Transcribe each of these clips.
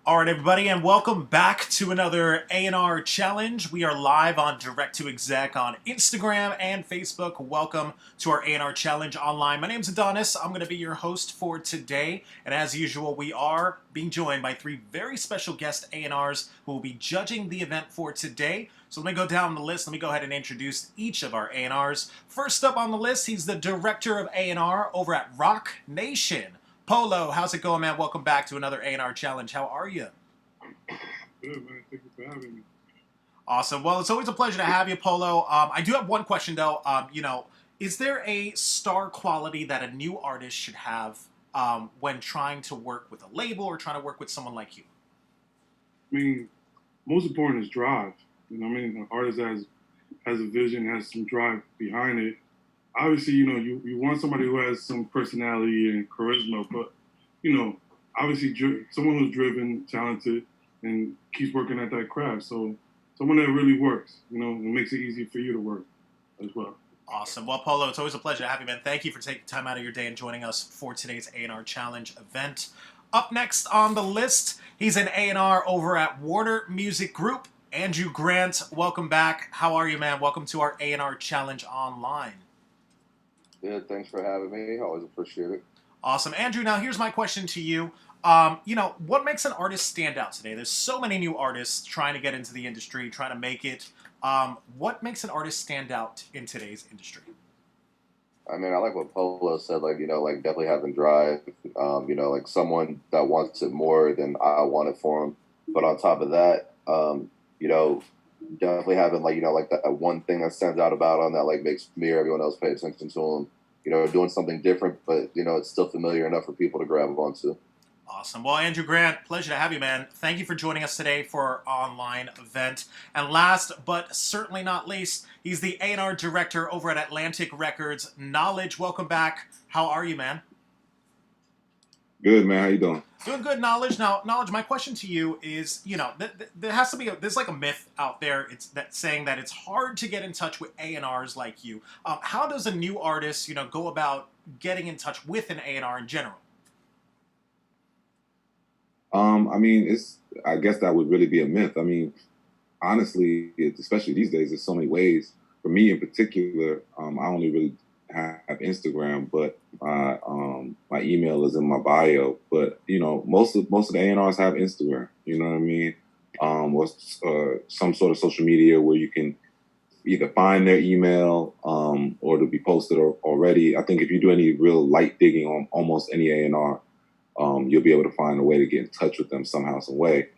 All right, everybody, and welcome back to another A&R Challenge. We are live on Direct to Exec on Instagram and Facebook. Welcome to our A&R Challenge online. My name is Adonis. I'm going to be your host for today. And as usual, we are being joined by three very special guest A&Rs who will be judging the event for today. So let me go down the list. Let me go ahead and introduce each of our A&Rs. First up on the list, he's the Director of A&R over at Rock Nation. Polo, how's it going, man? Welcome back to another A&R Challenge. How are you? Good, man. Thank you for having me. Awesome. Well, it's always a pleasure to have you, Polo. I do have one question, though. Is there a star quality that a new artist should have when trying to work with a label or trying to work with someone like you? I mean, most important is drive. You know what I mean? An artist has a vision, has some drive behind it. Obviously, you want somebody who has some personality and charisma, but, obviously someone who's driven, talented, and keeps working at that craft. So someone that really works, and makes it easy for you to work as well. Awesome. Well, Polo, it's always a pleasure to have you, man. Thank you for taking time out of your day and joining us for today's A&R Challenge event. Up next on the list, he's an A&R over at Warner Music Group. Andrew Grant, welcome back. How are you, man? Welcome to our A&R Challenge online. Yeah, thanks for having me. I always appreciate it. Awesome. Andrew, now here's my question to you. What makes an artist stand out today? There's so many new artists trying to get into the industry, trying to make it. What makes an artist stand out in today's industry? I mean, I like what Polo said, definitely having drive, like someone that wants it more than I want it for them. But on top of that, definitely having that one thing that stands out about them that makes me or everyone else pay attention to them. Doing something different, but it's still familiar enough for people to grab onto. Awesome. Well, Andrew Grant, pleasure to have you, man. Thank you for joining us today for our online event. And last but certainly not least, he's the A&R director over at Atlantic Records. Knowledge, welcome back. How are you, man? Good, man. How you doing? Doing good, Knowledge. Now, Knowledge, my question to you is, there has to be there's like a myth out there. It's that saying that it's hard to get in touch with A&Rs like you. How does a new artist, go about getting in touch with an A&R in general? I guess that would really be a myth. I mean, honestly, especially these days, there's so many ways. For me in particular, I only really have Instagram, but my email is in my bio. But most of the A&Rs have Instagram. You know what I mean? Or some sort of social media where you can either find their email or to be posted already. I think if you do any real light digging on almost any A&R, you'll be able to find a way to get in touch with them somehow, some way.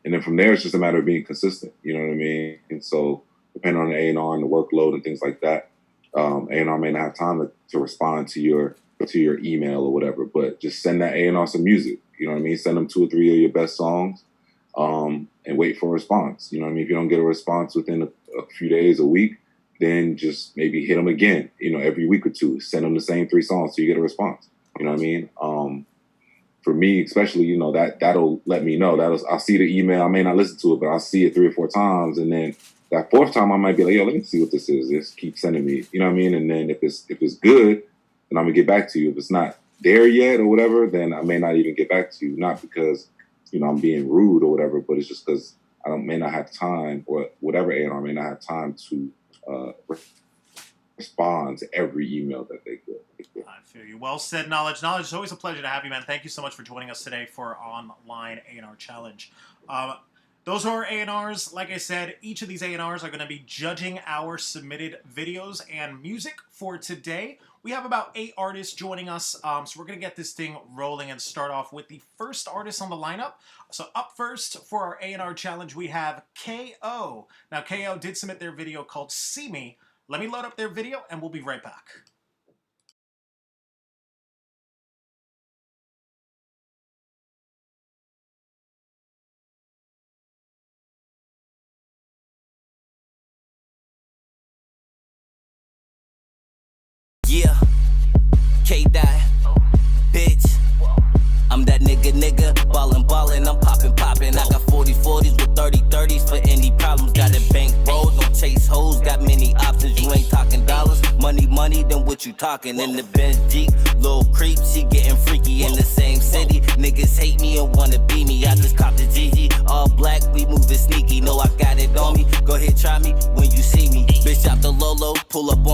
And then from there, it's just a matter of being consistent. You know what I mean? And so depending on the A&R and the workload and things like that, A&R may not have time to respond to your email or whatever, but just send that A&R some music. You know what I mean? Send them 2 or 3 of your best songs and wait for a response. You know what I mean? If you don't get a response within a few days, a week, then just maybe hit them again, every week or two. Send them the same 3 songs till you get a response. You know what I mean? For me, especially, that'll let me know. I'll see the email. I may not listen to it, but I'll see it 3 or 4 times. And then that 4th time, I might be like, yo, let me see what this is. Just keep sending me, you know what I mean? And then if it's good, then I'm going to get back to you. If it's not there yet or whatever, then I may not even get back to you. Not because, I'm being rude or whatever, but it's just because I may not have time, or whatever A&R may not have time to respond to every email that they get. I feel you. Well said, Knowledge. Knowledge, it's always a pleasure to have you, man. Thank you so much for joining us today for our online A&R Challenge. Those are our A&Rs. Like I said, each of these A&Rs are going to be judging our submitted videos and music for today. We have about 8 artists joining us, so we're going to get this thing rolling and start off with the first artist on the lineup. So up first for our A&R Challenge, we have KO. Now, KO did submit their video called See Me. Let me load up their video, and we'll be right back. Yeah, K-Dot, bitch. I'm that nigga, ballin', I'm poppin'. I got 40/40s with 30/30s for any problems. Got a bank roll, no chase hoes, got many options. You ain't talking dollars, money, then what you talking? In the Benz Jeep, little creep, she getting freaky in the same city. Niggas hate me and wanna be me, I just cop the G.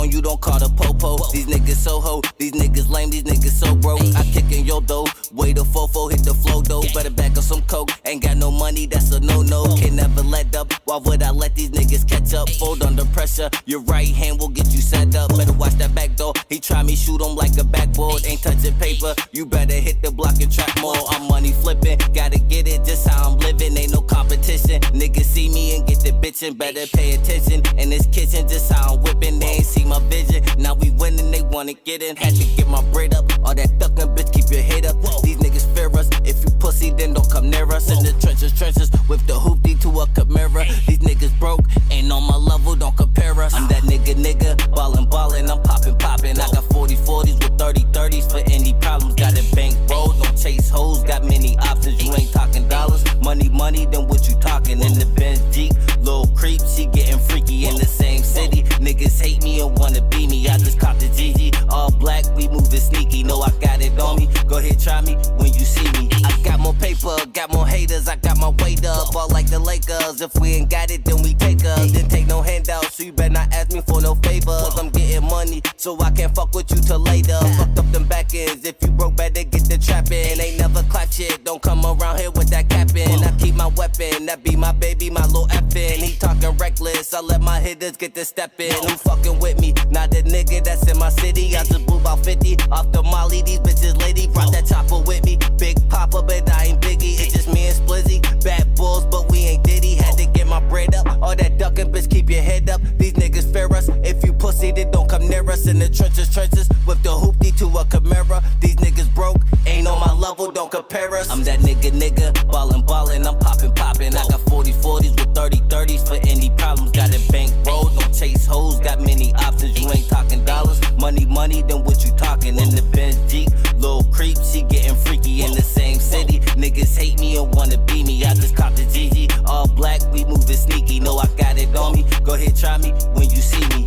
phone, you don't call the popo. These niggas so ho, these niggas lame, these niggas so broke. I kick in your dough, way the fofo hit the flow though. Better back up some coke, ain't got no money, that's a no-no. Can never let up, why would I let these niggas catch up? Fold under pressure, your right hand will get you set up. Better watch that back door, he try me, shoot him like a backboard. Ain't touching paper, you better hit the block and trap more. I'm money flipping, gotta get it just how I'm living, ain't no competition. Niggas see me and get the bitchin', better pay attention. In this kitchen, just how I'm whipping, they ain't see my vision. Now we winning, they wanna get in. Had to get my bread up, all that duckin', bitch, keep your head up. These niggas fear us, if you pussy, then don't come near us. In the trenches, with the hoopty to a Camara. These niggas broke, ain't on my level, don't compare us. I'm that nigga, ballin', I'm poppin'. I got 40-40s with 30-30s for any problems. Got a bank roll, don't chase hoes, got many options. You ain't talking dollars, money, then what you talking? In the Benz Jeep, little creep, she getting freaky in the same city. Niggas hate me and wanna be me. I just caught the GG, all black, we moving sneaky. Know I got it on me, go ahead, try me when you see me. I got more paper, got more haters, I got my weight up. All like the Lakers, if we ain't got it, then we take us. Then take no handouts, so you better not ask me for no favors. I'm getting money, so I can't fuck with you till later. Fucked up them back ends, if you broke, better get the trappin'. Ain't never clap shit, don't come around here with that capping. I keep my weapon, that be my baby, my little effin'. He talking reckless, I let my hitters get the steppin'. Who fucking with me? Not the nigga that's in my city. I just blew about 50 off the molly, these bitches lady. Brought that chopper with me, Big Papa, but I ain't Biggie. It's just me and Splizzy, bad bulls, but we ain't Diddy. Had to get my bread up, all that duckin', bitch, keep your head up. These niggas fear us, if you pussy, then don't come near us. In the trenches, with the hoopty to a Camara. These niggas broke, ain't on my level, don't compare us. I'm that nigga, ballin', I'm poppin'. I got 40-40s with 30-30s for any problems. Got a bank roll, don't chase hoes, got many options. You ain't talking dollars, money, then what you talking? In the Benz Jeep, little creep, she getting freaky in the same city. Niggas hate me and wanna be me. I just caught the GG, all black, we moving sneaky. Know I got it on me, go ahead, try me when you see me.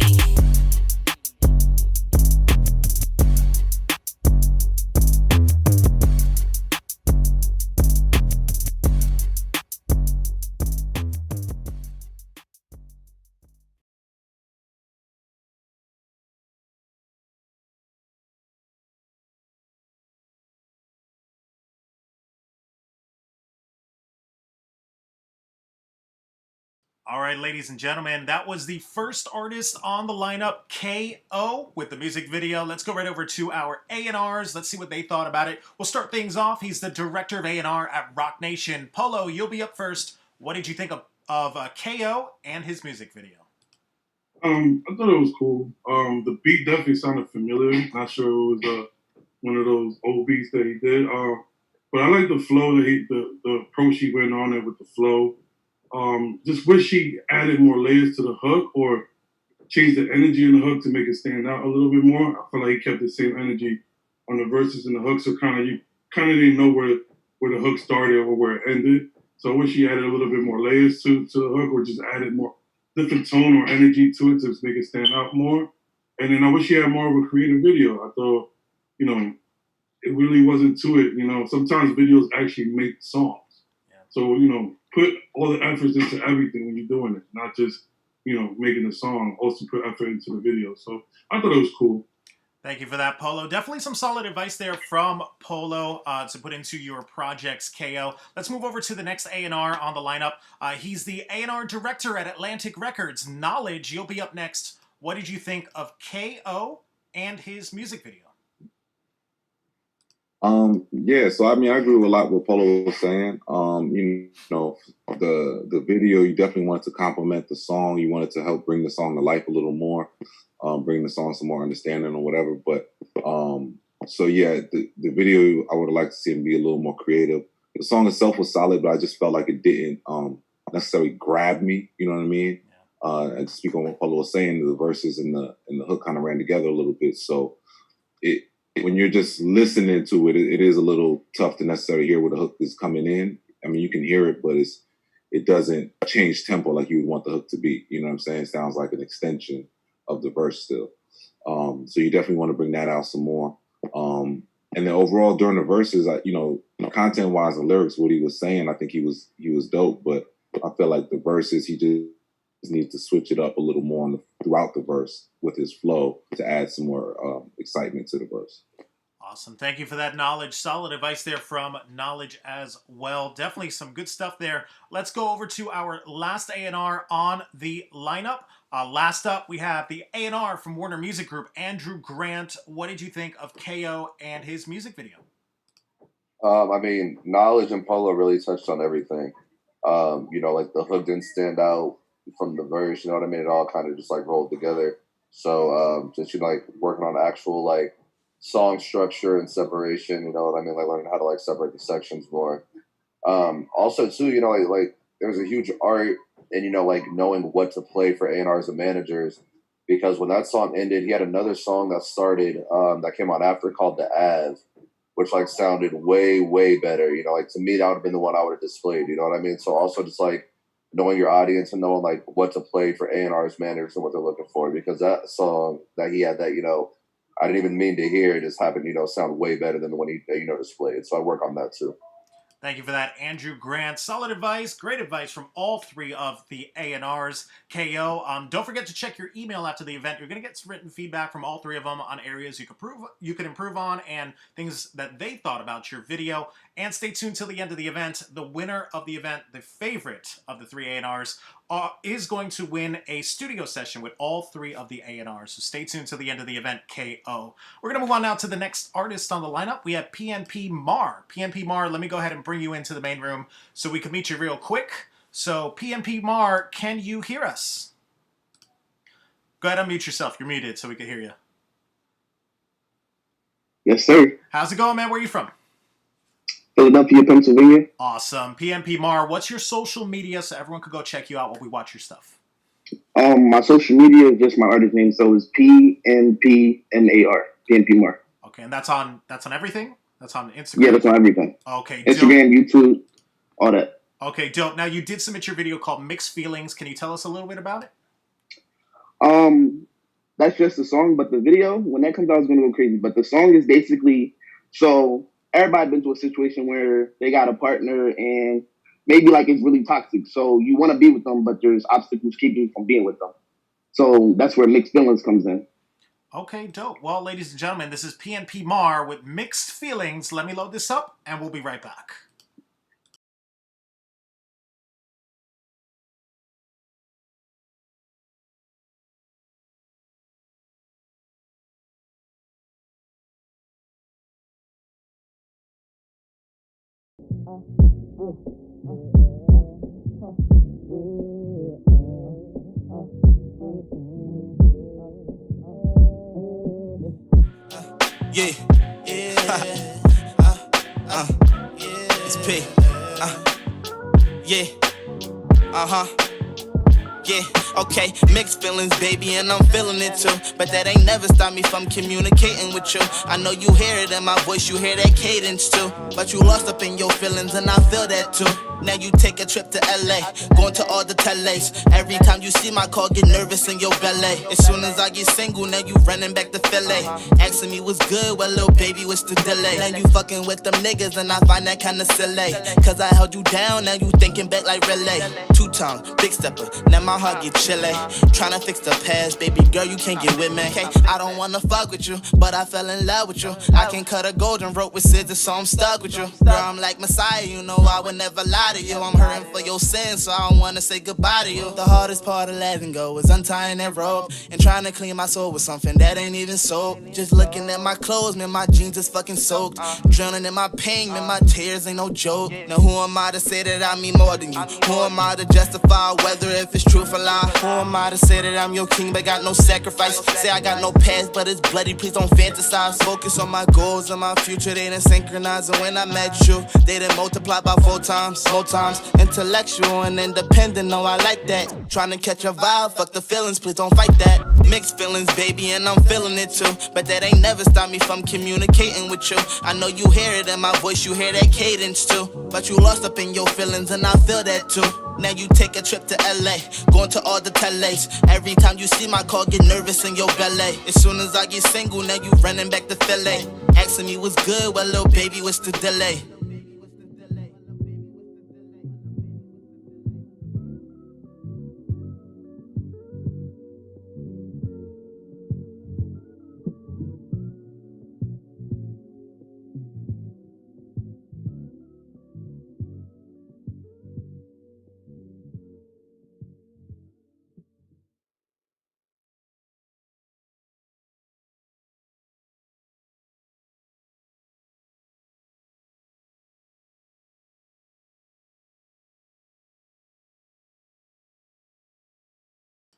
All right, ladies and gentlemen, that was the first artist on the lineup, KO, with the music video. Let's go right over to our A&Rs. Let's see what they thought about it. We'll start things off. He's the director of A&R at Rock Nation. Polo, you'll be up first. What did you think of KO and his music video? I thought it was cool. The beat definitely sounded familiar. Not sure it was one of those old beats that he did. But I like the flow that the approach he went on it with the flow. Just wish he added more layers to the hook or changed the energy in the hook to make it stand out a little bit more. I feel like he kept the same energy on the verses and the hook, so you kind of didn't know where the hook started or where it ended. So I wish he added a little bit more layers to the hook, or just added more different tone or energy to it to make it stand out more. And then I wish he had more of a creative video. I thought, it really wasn't to it. Sometimes videos actually make songs. Yeah. So, put all the efforts into everything when you're doing it, not just, making the song, also put effort into the video. So I thought it was cool. Thank you for that, Polo. Definitely some solid advice there from Polo to put into your projects, KO. Let's move over to the next A&R on the lineup. He's the A&R director at Atlantic Records. Knowledge, you'll be up next. What did you think of KO and his music video? Yeah, so I agree with a lot what Polo was saying. The video, you definitely wanted to complement the song. You wanted to help bring the song to life a little more, bring the song some more understanding or whatever. But so yeah, the video, I would have liked to see him be a little more creative. The song itself was solid, but I just felt like it didn't necessarily grab me. You know what I mean? And to speak on what Polo was saying, the verses and the hook kind of ran together a little bit. So when you're just listening to it, it is a little tough to necessarily hear where the hook is coming in. I mean, you can hear it, but it doesn't change tempo like you would want the hook to be. You know what I'm saying? It sounds like an extension of the verse still. So you definitely want to bring that out some more. And then overall during the verses, content-wise and lyrics, what he was saying, I think he was dope. But I feel like the verses, he just needs to switch it up a little more throughout the verse with his flow to add some more excitement to the verse. Awesome. Thank you for that knowledge. Solid advice there from Knowledge as well. Definitely some good stuff there. Let's go over to our last A&R on the lineup. Last up, we have the A&R from Warner Music Group, Andrew Grant. What did you think of KO and his music video? I mean, Knowledge and Polo really touched on everything. You know, like the hook didn't stand out from the verse, you know what I mean? It all kind of just like rolled together. So just, you know, like working on actual like song structure and separation, you know what I mean? Like learning how to like separate the sections more. Also too, you know, like there's a huge art in, you know, like knowing what to play for A&Rs and managers, because when that song ended, he had another song that started that came out after called The Av, which like sounded way, way better. You know, like to me, that would have been the one I would have displayed, you know what I mean? So also just like knowing your audience and knowing like what to play for A&Rs, managers, and what they're looking for, because that song that he had that, you know, I didn't even mean to hear, it just happened, you know, sound way better than the one he, you know, displayed. So I work on that too. Thank you for that, Andrew Grant. Solid advice, great advice from all three of the A&Rs. KO, don't forget to check your email after the event. You're going to get some written feedback from all three of them on areas you could improve on and things that they thought about your video. And stay tuned till the end of the event. The winner of the event, the favorite of the three A&Rs, is going to win a studio session with all three of the A&Rs. So stay tuned till the end of the event, KO. We're going to move on now to the next artist on the lineup. We have PNP Mar. PNP Mar, let me go ahead and bring you into the main room so we can meet you real quick. So PNP Mar, can you hear us? Go ahead and unmute yourself. You're muted so we can hear you. Yes, sir. How's it going, man? Where are you from? Philadelphia, Pennsylvania. Awesome. PNP Mar, what's your social media so everyone could go check you out while we watch your stuff? My social media is just my artist name, so it's PNPMAR. PNP Mar. Okay, and that's on everything? That's on Instagram? Yeah, that's on everything. Okay, Instagram, dope. YouTube, all that. Okay, dope. Now, you did submit your video called Mixed Feelings. Can you tell us a little bit about it? That's just the song, but the video, when that comes out, is going to go crazy. But the song is basically, so everybody been to a situation where they got a partner and maybe like it's really toxic. So you want to be with them, but there's obstacles keeping you from being with them. So that's where Mixed Feelings comes in. Okay, dope. Well, ladies and gentlemen, this is PNP Mar with Mixed Feelings. Let me load this up, and we'll be right back. Yeah, it's P. Yeah, yeah, okay, mixed feelings, baby, and I'm feeling it too. But that ain't never stopped me from communicating with you. I know you hear it in my voice, you hear that cadence too. But you lost up in your feelings, and I feel that too. Now you take a trip to LA, going to all the teles. Every time you see my call, get nervous in your belly. As soon as I get single, now you running back to Philly. Asking me what's good, well, little baby, what's the delay? Now you fucking with them niggas, and I find that kinda silly. Cause I held you down, now you thinking back like relay. 2 times, big stepper, now my heart get chilly. Tryna fix the past, baby girl, you can't get with me. Okay, I don't wanna fuck with you, but I fell in love with you. I can cut a golden rope with scissors, so I'm stuck with you. Girl, I'm like Messiah, you know I would never lie to you. I'm hurting for your sins, so I don't wanna say goodbye to you. The hardest part of letting go is untying that rope and trying to clean my soul with something that ain't even soap. Just looking at my clothes, man, my jeans is fucking soaked. Drowning in my pain, man, my tears ain't no joke. Now who am I to say that I mean more than you? Who am I to justify whether if it's truth or lie? Who am I to say that I'm your king but got no sacrifice? Say I got no past but it's bloody, please don't fantasize. Focus on my goals and my future, they done synchronized. And when I met you, they done multiply by 4 times, 4 times. Intellectual and independent, no, I like that. Trying to catch a vibe, fuck the feelings, please don't fight that. Mixed feelings, baby, and I'm feeling it too. But that ain't never stopped me from communicating with you. I know you hear it in my voice, you hear that cadence too. But you lost up in your feelings and I feel that too. Now you take a trip to LA, going to all the teles. Every time you see my call, get nervous in your belly. As soon as I get single, now you running back to Philly. Asking me what's good, well, little baby, what's the delay?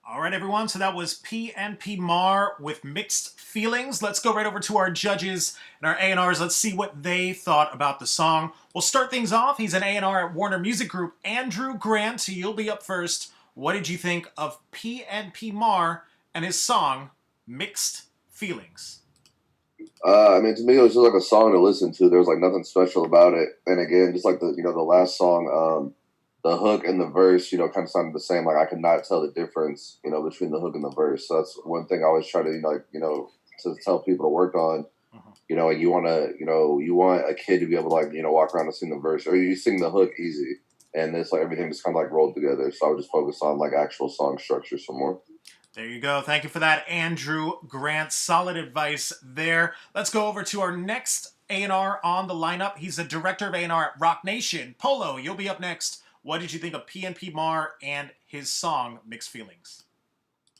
All right, everyone. So that was PNP Mar with Mixed Feelings. Let's go right over to our judges and our A&Rs. Let's see what they thought about the song. We'll start things off. He's an A&R at Warner Music Group. Andrew Grant, you'll be up first. What did you think of PNP Mar and his song, Mixed Feelings? I mean, to me, it was just like a song to listen to. There was like nothing special about it. And again, just like the last song, the hook and the verse, kind of sounded the same. Like I could not tell the difference, between the hook and the verse. So that's one thing I always try to, to tell people to work on. Like you want to, you want a kid to be able to like, walk around and sing the verse, or you sing the hook easy, and it's like everything just kind of like rolled together. So I would just focus on like actual song structure some more. There you go. Thank you for that, Andrew Grant. Solid advice there. Let's go over to our next A&R on the lineup. He's the director of A&R at Rock Nation. Polo, you'll be up next. What did you think of PNP Mar and his song, Mixed Feelings?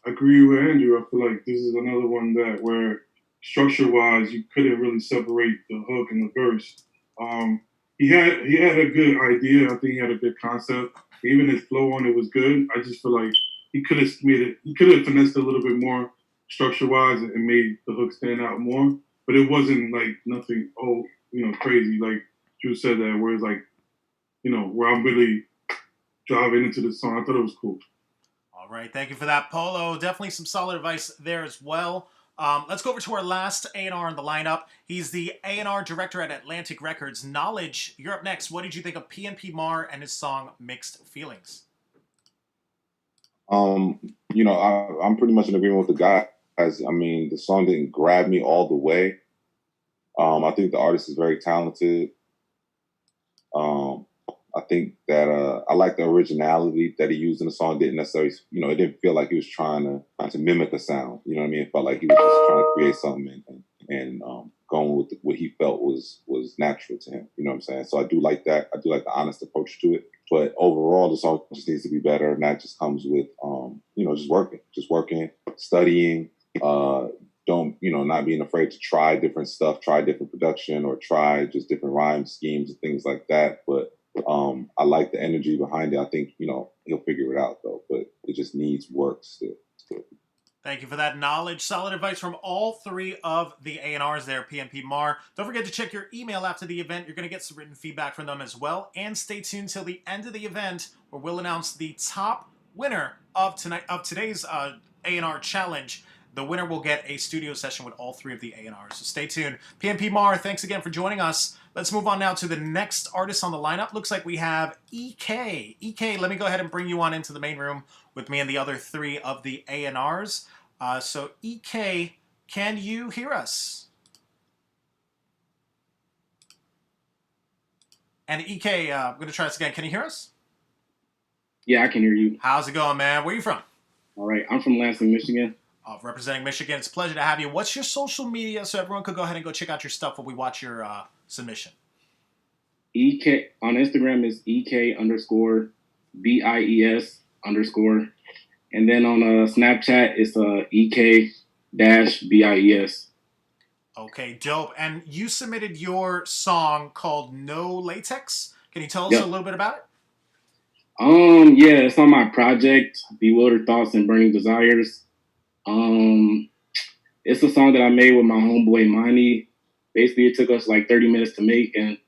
I agree with Andrew. I feel like this is another one where structure-wise, you couldn't really separate the hook and the verse. He had a good idea. I think he had a good concept. Even his flow on it was good. I just feel like he could have finessed it a little bit more structure-wise and made the hook stand out more. But it wasn't like nothing, crazy. Like Drew said that, where it's like, where I'm really driving into the song. I thought it was cool. All right, thank you for that, Polo. Definitely some solid advice there as well. Let's go over to our last A&R in the lineup. He's the A&R director at Atlantic Records. Knowledge, you're up next. What did you think of PNP Mar and his song Mixed Feelings? I'm pretty much in agreement with the guys. I mean, the song didn't grab me all the way. I think the artist is very talented. I think that I like the originality that he used in the song. Didn't necessarily, it didn't feel like he was trying to mimic a sound. You know what I mean? It felt like he was just trying to create something and going with what he felt was natural to him. You know what I'm saying? So I do like that. I do like the honest approach to it. But overall, the song just needs to be better, and that just comes with, just working, studying. Not being afraid to try different stuff, try different production, or try just different rhyme schemes and things like that. But I like the energy behind it. I think, he'll figure it out, though. But it just needs work still. Thank you for that knowledge. Solid advice from all three of the A&Rs there, PNP Mar. Don't forget to check your email after the event. You're going to get some written feedback from them as well. And stay tuned till the end of the event, where we'll announce the top winner of today's A&R challenge. The winner will get a studio session with all three of the A&Rs. So stay tuned. PNP Mar, thanks again for joining us. Let's move on now to the next artist on the lineup. Looks like we have EK. EK, let me go ahead and bring you on into the main room with me and the other three of the A&Rs. So EK, can you hear us? And EK, I'm going to try this again. Can you hear us? Yeah, I can hear you. How's it going, man? Where are you from? All right, I'm from Lansing, Michigan. Representing Michigan. It's a pleasure to have you. What's your social media so everyone could go ahead and go check out your stuff while we watch your submission? EK on Instagram is EK_BIES_. And then on Snapchat, it's EK-BIES. Okay, dope. And you submitted your song called No Latex. Can you tell us a little bit about it? Yeah, it's on my project, Bewildered Thoughts and Burning Desires. It's a song that I made with my homeboy Monty. Basically, it took us like 30 minutes to make, and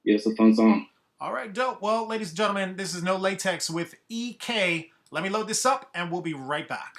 yeah, it's a fun song. All right, dope. Well, ladies and gentlemen, this is No Latex with EK. Let me load this up, and we'll be right back.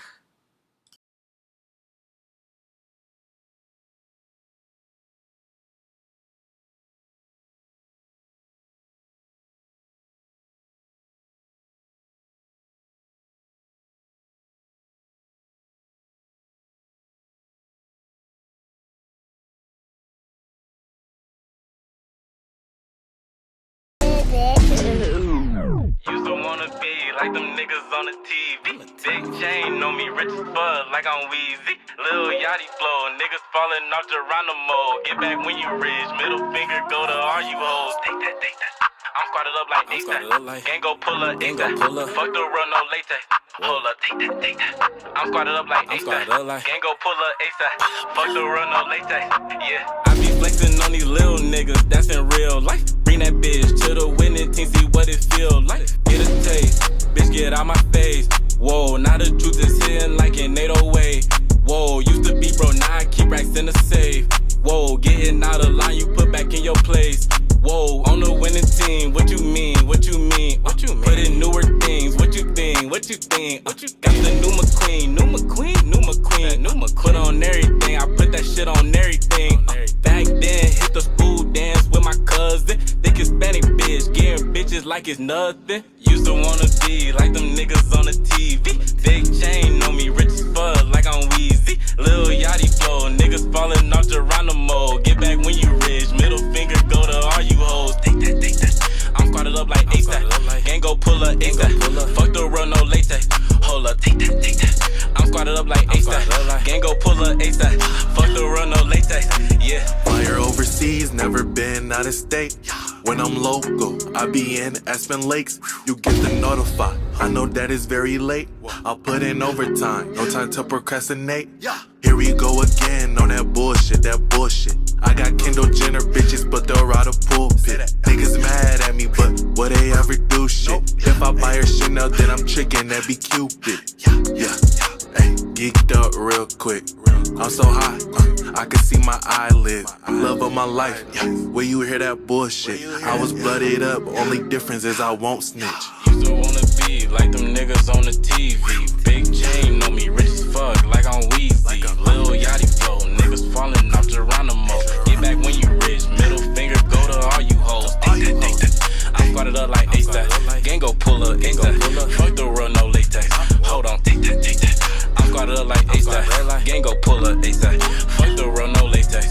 Used to wanna be like them niggas on the TV. Big chain on me, rich as fuck, like I'm Weezy. Lil Yachty flow, niggas falling off Geronimo. Get back when you rich, middle finger go to all you hoes. Take that, take that. I'm squatted up like ASAP. Gang go pull up, ASAP. Fuck the run, no latex. Hold up, take that, take that. I'm squatted up like ASAP. Gang go pull up, ASAP. Fuck the run, no latex. Yeah. I be flexing on these little niggas, that's in real life. Bring that bitch to the winning team, see what it feel like. Get a taste, bitch, get out my face. Whoa, now the truth is hitting like an 808. Whoa, used to be bro, now I keep racks in the safe. Whoa, getting out of line, you put back in your place. Whoa, on the winning team, what you mean? What you mean? What you mean? Put in newer things, what you think? What you think? What you got the new McQueen, new McQueen, new McQueen, new McQueen. Put on everything, I put that shit on everything. Back then, hit the school dance with my cousin. Thick Hispanic bitch, getting bitches like it's nothing. Used to wanna be like them niggas on the TV. Big chain on me, rich as fuck, like I'm Weezy. Lil Yachty flow, niggas falling off Geronimo. Get back when you rich, middle finger go to all you hoes. Take that, take that. I'm squatted up like ASAP. Gang go pull up ASAP. Fuck the run, no latex. Hold up, take that, take that. I'm squatted up like ASAP. Gang go pull up ASAP. Fuck the run, no latex. Yeah. Fire overseas, never been out of state. When I'm local, I be in Aspen Lakes. You get the notify. I know that it's very late. I'll put in overtime. No time to procrastinate. Here we go again on that bullshit, that bullshit. I got Kendall Jenner bitches, but they'll ride a pulpit. Niggas mad at me, but what they ever do shit? If I buy her Chanel, then I'm tricking that be Cupid. Yeah, hey, geeked up real quick. I'm so high, I can see my eyelids. Love of my life, where you hear that bullshit? I was blooded up, only difference is I won't snitch. Used to wanna be like them niggas on the TV. Big chain on me, rich as fuck, like I'm Weezy. Lil Yachty flow, niggas falling off Geronimo. Get back when you rich, middle finger go to all you hoes. Take that, take that. I'm squatted up like ASAP. Gang go pull up ASAP. Fuck the real, no latex. Hold on, take that, take that. I'm squatted up like ASAP. Gang go pull up ASAP. Fuck the real, no latex.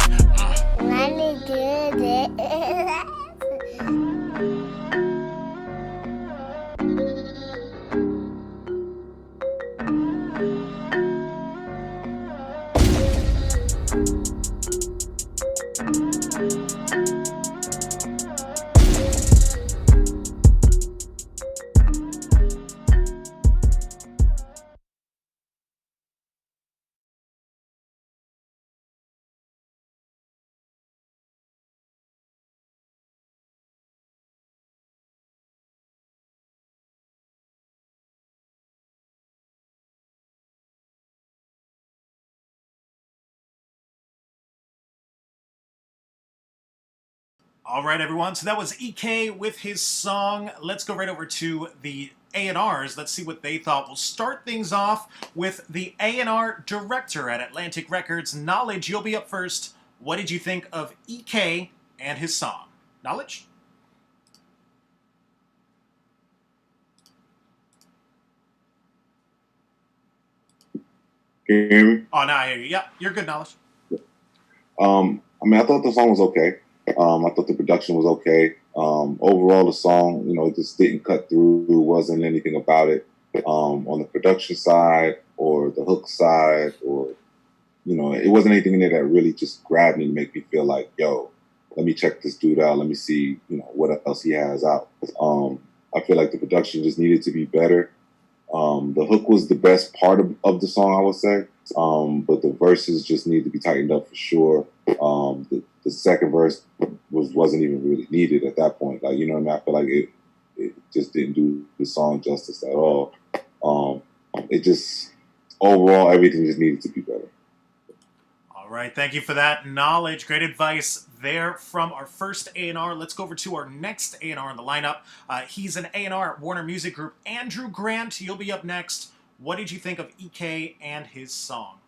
All right, everyone. So that was EK with his song. Let's go right over to the A&Rs. Let's see what they thought. We'll start things off with the A&R director at Atlantic Records. Knowledge, you'll be up first. What did you think of EK and his song? Knowledge? Can you hear me? Oh, now I hear you. Yeah, you're good, Knowledge. I mean, I thought the song was okay. I thought the production was okay. Overall, the song, it just didn't cut through. There wasn't anything about it on the production side or the hook side, or it wasn't anything in there that really just grabbed me to make me feel like, yo, let me check this dude out. Let me see, what else he has out. I feel like the production just needed to be better. The hook was the best part of the song, I would say. But the verses just need to be tightened up for sure. The second verse wasn't even really needed at that point. Like, you know what I mean? I feel like it just didn't do the song justice at all. It just, overall, everything just needed to be better. All right, thank you for that knowledge. Great advice there from our first A&R. Let's go over to our next A&R in the lineup. He's an A&R at Warner Music Group. Andrew Grant, you'll be up next. What did you think of EK and his song?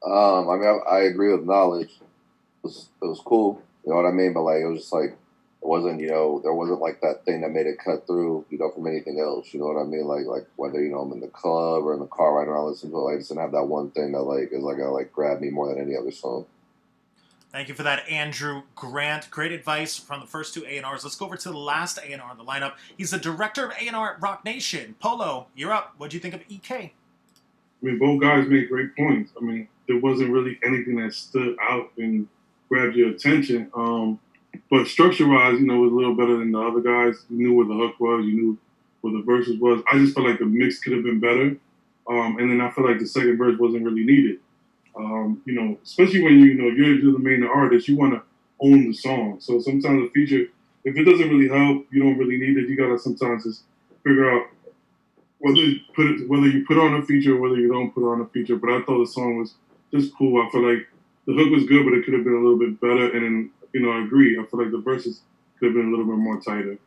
I mean, I agree with knowledge. It was cool, you know what I mean? But like, it was just like, it wasn't, there wasn't like that thing that made it cut through, from anything else. You know what I mean? Like whether, I'm in the club or in the car riding around listening to it, I just didn't have that one thing that like is like gonna like grab me more than any other song. Thank you for that, Andrew Grant. Great advice from the first two A&Rs. Let's go over to the last A&R in the lineup. He's the director of A&R at Rock Nation. Polo, you're up. What do you think of EK? I mean, both guys made great points. I mean, there wasn't really anything that stood out and grabbed your attention. But structure-wise, it was a little better than the other guys. You knew where the hook was. You knew where the verses was. I just felt like the mix could have been better. And then I felt like the second verse wasn't really needed. Especially when you're the main artist, you want to own the song. So sometimes a feature, if it doesn't really help, you don't really need it. You gotta sometimes just figure out whether you put on a feature or whether you don't put on a feature. But I thought the song was just cool. I feel like the hook was good, but it could have been a little bit better. And then, I agree. I feel like the verses could have been a little bit more tighter.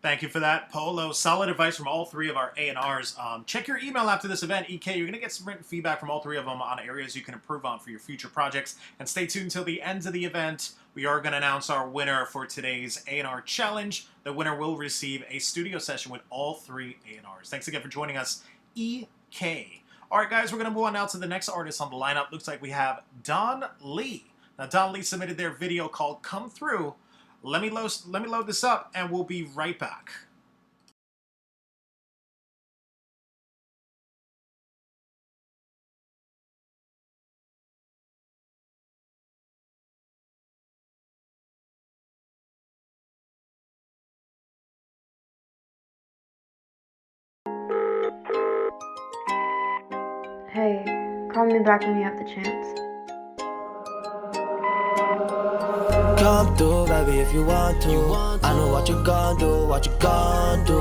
Thank you for that, Polo. Solid advice from all three of our A&Rs. Check your email after this event, EK. You're going to get some written feedback from all three of them on areas you can improve on for your future projects. And stay tuned until the end of the event. We are going to announce our winner for today's A&R challenge. The winner will receive a studio session with all three A&Rs. Thanks again for joining us, EK. All right, guys, we're going to move on now to the next artist on the lineup. Looks like we have Don Lee. Now, Don Lee submitted their video called Come Through. Let me load this up, and we'll be right back. Hey, call me back when you have the chance. Come through, baby, if you want to. I know what you gon' do, what you gon' do.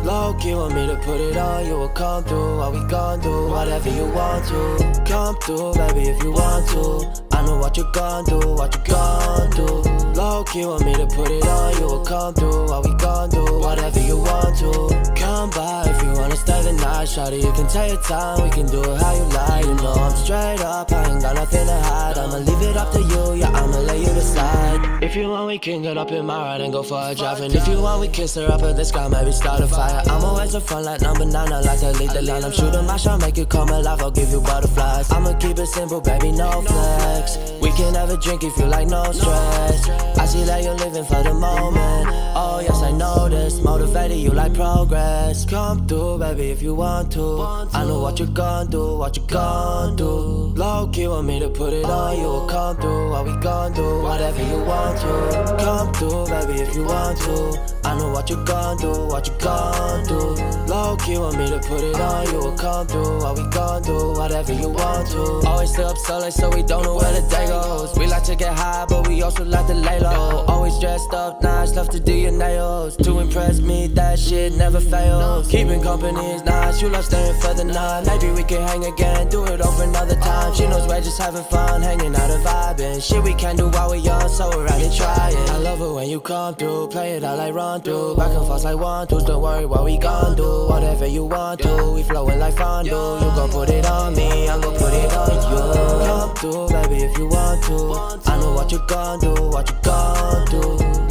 Low key want me to put it on, you will come through. What we gon' do, whatever you want to. Come through, baby, if you want to. I know what you gon' do, what you gon' do. Low key want me to put it on, you will come through. What we gon' do, whatever you want to. Come by if you wanna stay the night, shawty, you can take your time, we can do it how you like. You know I'm straight up, I ain't got nothing to hide. I'ma leave it up to you, yeah, I'ma let you decide. If you want, we can get up in my ride and go for a drive. And if you want, we kiss her up at the sky, maybe start a fire. I'm always a front like number 9, I like to lead the line. I'm shooting my shot, make you come alive, I'll give you butterflies. I'ma keep it simple, baby, no flex. We can have a drink if you like, no stress. I see that you're living for the moment. Oh yes, I know this, motivated you like progress. Come through, baby, if you want to. I know what you gon' do, what you gon' do. Low key want me to put it on, you will come through. What we gon' do, whatever you want to. Come through, baby, if you want to. I know what you gon' do, what you gon' do. Low key want me to put it on, you will come through. What we gon' do, whatever you want to. Always stay up so late, so we don't know where the day goes. We like to get high, but we also like to lay low. Always dressed up nice, love to do your nails. To impress me, that shit never fails. Keeping company is nice, you love staying for the night. Maybe we can hang again, do it over another time. She knows we're just having fun, hanging out and vibing. Shit we can do while we're young, so we're out and trying. I love it when you come through, play it out like run through. Back and forth like 1-2s, don't worry what we gon' do. Whatever you want to, we flowing like fondue. You gon' put it on me, I'm gon' put it on you. Come through, baby, if you want to. I know what you gon' do, what you gon' do.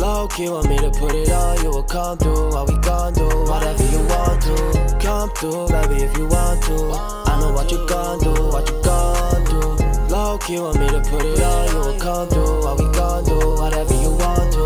Low key want me to put it on, you will come through. What we gon' do, whatever you want to. Come through, baby, if you want to. I know what you gon' do, what you gon' do. Low key want me to put it on, you will come through. What we gon' do, whatever you want to.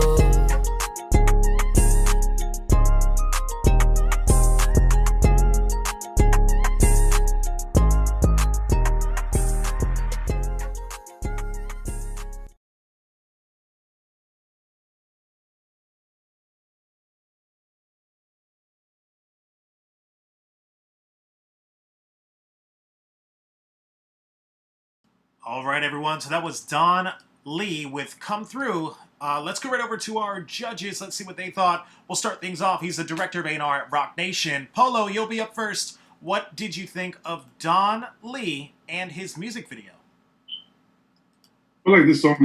All right, everyone. So that was Don Lee with Come Through. Let's go right over to our judges. Let's see what they thought. We'll start things off. He's the director of A&R at Rock Nation. Polo, you'll be up first. What did you think of Don Lee and his music video? I feel like this song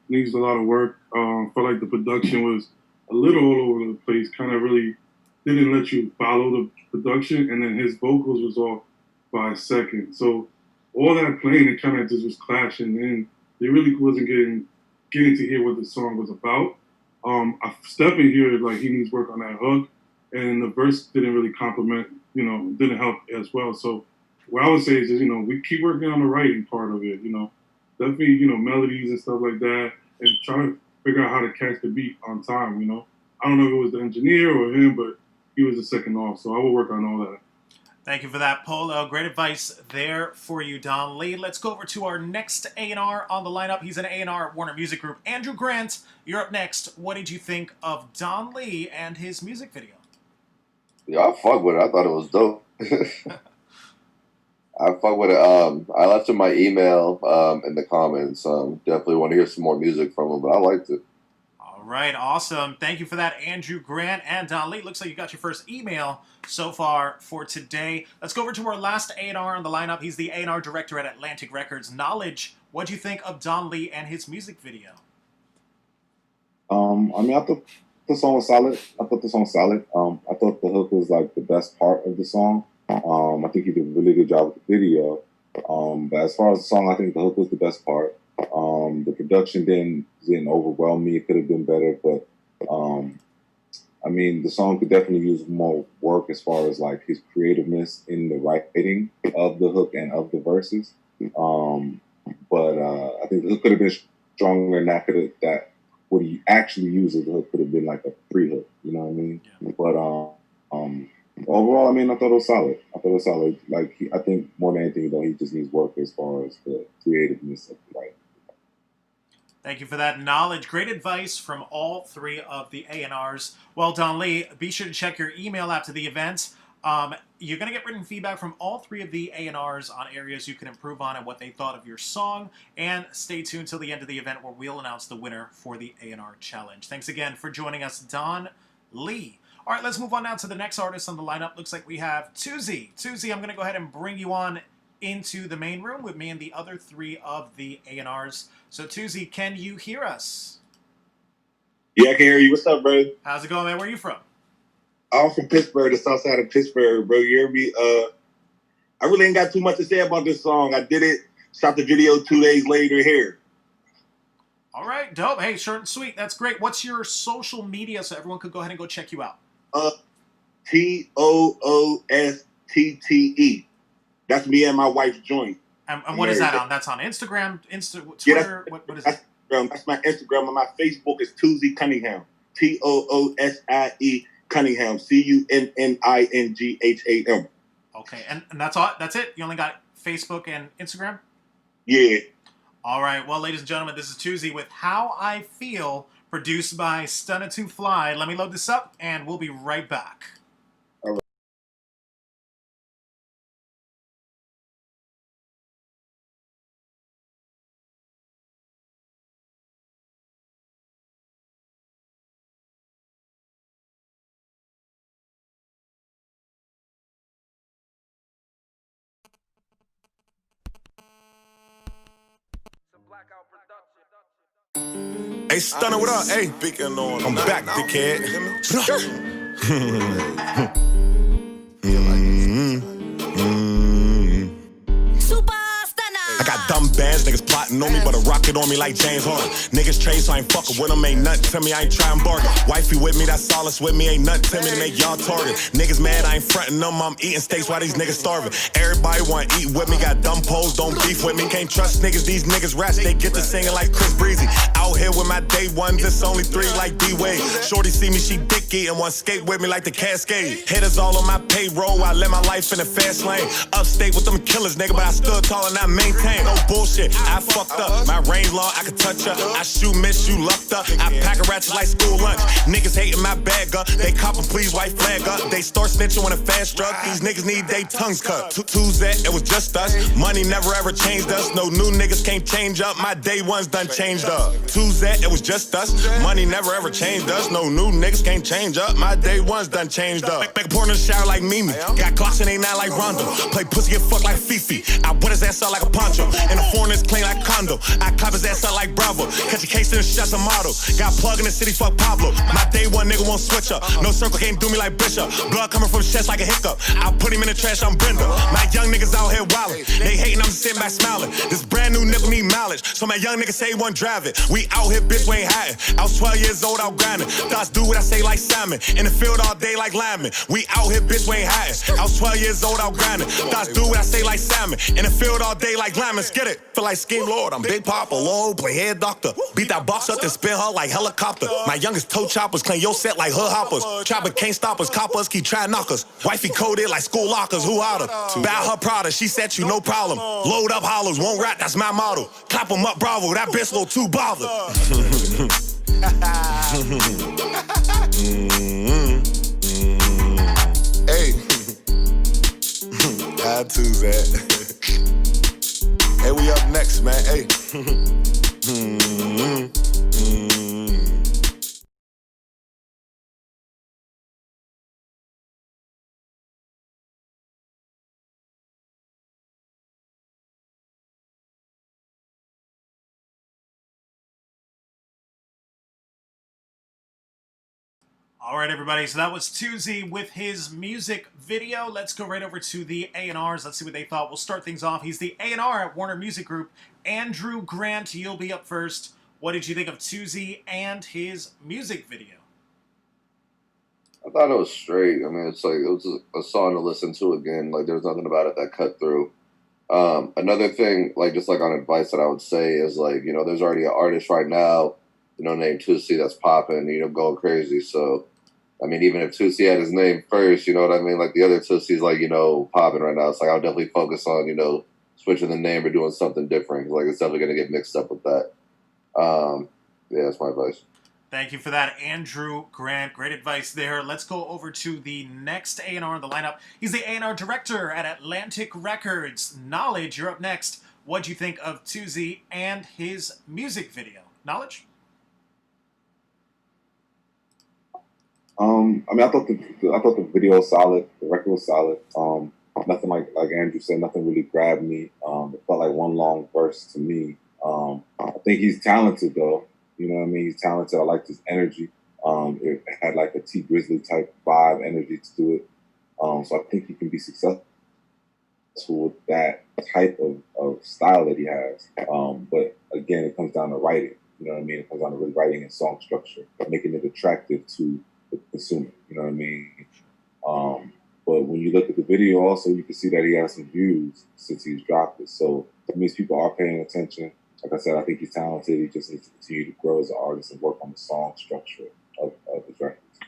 needs a lot of work. I feel like the production was a little all over the place. Kind of really didn't let you follow the production, and then his vocals was off by a second. So all that playing, it kind of just was clashing, and they really wasn't getting to hear what the song was about. I definitely hear like he needs work on that hook, and the verse didn't really complement, didn't help as well. So what I would say is just, we keep working on the writing part of it, definitely, melodies and stuff like that, and try to figure out how to catch the beat on time, I don't know if it was the engineer or him, but he was the second off, so I will work on all that. Thank you for that, Polo. Great advice there for you, Don Lee. Let's go over to our next A&R on the lineup. He's an A&R at Warner Music Group. Andrew Grant, you're up next. What did you think of Don Lee and his music video? Yeah, I fuck with it. I thought it was dope. I fuck with it. I left him my email in the comments. Definitely want to hear some more music from him, but I liked it. All All right, awesome. Thank you for that, Andrew Grant and Don Lee. Looks like you got your first email so far for today. Let's go over to our last A&R on the lineup. He's the A&R director at Atlantic Records. Knowledge, what'd you think of Don Lee and his music video? I mean, I thought the song was solid. I thought the hook was like the best part of the song. I think he did a really good job with the video. But as far as the song, I think the hook was the best part. The production didn't overwhelm me. It could have been better, but I mean, the song could definitely use more work as far as like his creativeness in the writing of the hook and of the verses. But I think the hook could have been stronger, and that what he actually uses the hook could have been like a pre-hook. You know what I mean? Yeah. But overall, I mean, I thought it was solid. Like I think more than anything, though, he just needs work as far as the creativeness of the writing. Thank you for that knowledge. Great advice from all three of the A&Rs. Well, Don Lee, be sure to check your email after the event. You're going to get written feedback from all three of the A&Rs on areas you can improve on and what they thought of your song. And stay tuned till the end of the event where we'll announce the winner for the A&R Challenge. Thanks again for joining us, Don Lee. All right, let's move on now to the next artist on the lineup. Looks like we have Tuzi. Tuzi, I'm going to go ahead and bring you on into the main room with me and the other three of the A&Rs. So, Tuzi, can you hear us? Yeah, I can hear you. What's up, bro? How's it going, man? Where are you from? I'm from Pittsburgh, the south side of Pittsburgh, bro. You hear me? I really ain't got too much to say about this song. I did it, shot the video 2 days later here. All right, dope. Hey, short and sweet. That's great. What's your social media so everyone could go ahead and go check you out? TOOSTTE. That's me and my wife's joint. And what is that on? That's on Instagram, Twitter? Yeah, what is it? That's my Instagram, and my Facebook is Tuzi Cunningham. TOOSIE Cunningham. CUNNINGHAM. Okay, and that's all. That's it. You only got Facebook and Instagram. Yeah. All right. Well, ladies and gentlemen, this is Tuzi with "How I Feel," produced by Stunna 2 Fly. Let me load this up, and we'll be right back. Hey, Stunner, what up? Hey, I'm back, dickhead. I got dumb bands, niggas plotting on me, but a rocket on me like James Harden. Niggas trade, so I ain't fucking with them, ain't nothing to me, I ain't trying bargain. Wifey with me, that's solace with me, ain't nothing to me to make y'all target. Niggas mad, I ain't frontin' them, I'm eating steaks while these niggas starving. Everybody wanna eat with me, got dumb poles, don't beef with me. Can't trust niggas, these niggas rats, they get to singing like Chris Breezy. Out here with my day ones, it's only 3 like D-Wade. Shorty see me, she dick eating, wanna skate with me like the Cascade. Hitters all on my payroll, I live my life in the fast lane. Upstate with them killers, nigga, but I stood tall and I maintain. No bullshit, I fucked up. My range long, I can touch her. I shoot, miss, you lucked up. I pack a ratchet like school lunch. Niggas hating my bag up. They coppin', please, white flag up. They start snitching when a fast truck. These niggas need they tongues cut. Tuesday, it was just us. Money never ever changed us. No new niggas can't change up. My day ones done changed up. Tuesday, it was just us. Money never ever changed us. No new niggas can't change up. My day ones done changed up. Make a porn in the shower like Mimi. Got Glocks and they not like Rondo. Play pussy, get fucked like Fifi. I wet his ass out like a poncho. And the foreign is clean like Condo. I clap his ass out like Bravo. Catch a case in the shots a model. Got plug in the city, fuck Pablo. My day one nigga won't switch up. No circle can't do me like Bishop. Blood coming from chest like a hiccup. I put him in the trash, I'm Brenda. My young niggas out here wildin'. They hating, I'm just sitting back smiling. This brand new nigga need mileage. So my young niggas say he won't drive it. We out here, bitch, we ain't hiding. I was 12 years old, out grinding. Thoughts do what I say like Simon. In the field all day like lineman. We out here, bitch, we ain't hiding. I was 12 years old, out grinding. Thoughts do what I say like Simon. In the field all day like linemen. Get it? Feel like Scheme Lord. I'm Big Papa, low, play head doctor. Beat that box up and spin her like helicopter. My youngest toe choppers clean your set like hood hoppers. Chopper can't stop us, coppers keep trying knockers. Wifey coded like school lockers, who hotter? Buy her Prada, she set you, no problem. Load up hollows, won't rap, that's my motto. Clap them up, bravo, that bitch little too bothered. Hey, how to's that? Hey, we up next, man. Hey. All right, everybody. So that was Tuesday with his music video. Let's go right over to the A&Rs. Let's see what they thought. We'll start things off. He's the A&R at Warner Music Group. Andrew Grant, you'll be up first. What did you think of Tuesday and his music video? I thought it was straight. I mean, it's like it was a song to listen to again. Like there's nothing about it that cut through. Another thing, like just like on advice that I would say is like, you know, there's already an artist right now, you know, named Tusi that's popping, you know, going crazy. So, I mean, even if Tusi had his name first, you know what I mean? Like the other Tusi's like, you know, popping right now. It's like I'll definitely focus on, you know, switching the name or doing something different. Like it's definitely gonna get mixed up with that. Yeah, that's my advice. Thank you for that, Andrew Grant. Great advice there. Let's go over to the next A&R in the lineup. He's the A&R director at Atlantic Records. Knowledge, you're up next. What'd you think of Tuesday and his music video? Knowledge? I mean, I thought the video was solid. The record was solid. Nothing like Andrew said. Nothing really grabbed me. It felt like one long verse to me. I think he's talented though. You know what I mean? He's talented. I liked his energy. It had like a T Grizzly type vibe energy to it. So I think he can be successful with that type of style that he has. But again, it comes down to writing. You know what I mean? It comes down to really writing and song structure, making it attractive to the consumer. You know what I mean? But when you look at the video also, you can see that he has some views since he's dropped it. So that means people are paying attention. Like I said, I think he's talented. He just needs to continue to grow as an artist and work on the song structure of his records.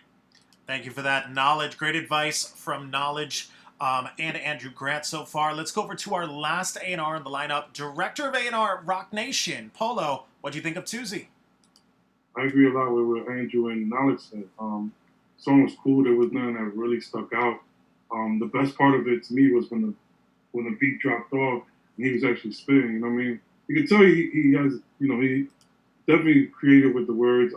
Thank you for that, Knowledge. Great advice from Knowledge and Andrew Grant so far. Let's go over to our last A&R in the lineup. Director of A&R at Rock Nation, Polo. What do you think of Tuesday? I agree a lot with what Andrew and Knowledge said. Song was cool. There was nothing that really stuck out. The best part of it to me was when the beat dropped off and he was actually spitting. You know what I mean? You can tell he has, you know, he definitely creative with the words.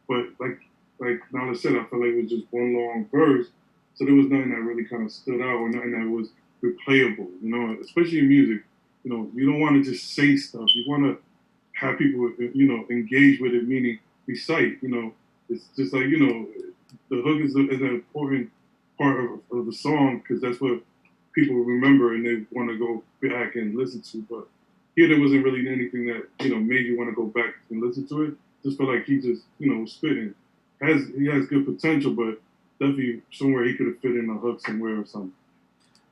But like Nala said, I felt like it was just one long verse. So there was nothing that really kind of stood out or nothing that was replayable, you know, especially in music. You know, you don't want to just say stuff. You want to have people, you know, engage with it, meaning recite, you know. It's just like, you know, the hook is an important part of the song because that's what people remember and they want to go back and listen to. But here there wasn't really anything that, you know, made you want to go back and listen to it. Just felt like he just, you know, was spitting. He has good potential, but definitely somewhere he could have fit in a hook somewhere or something.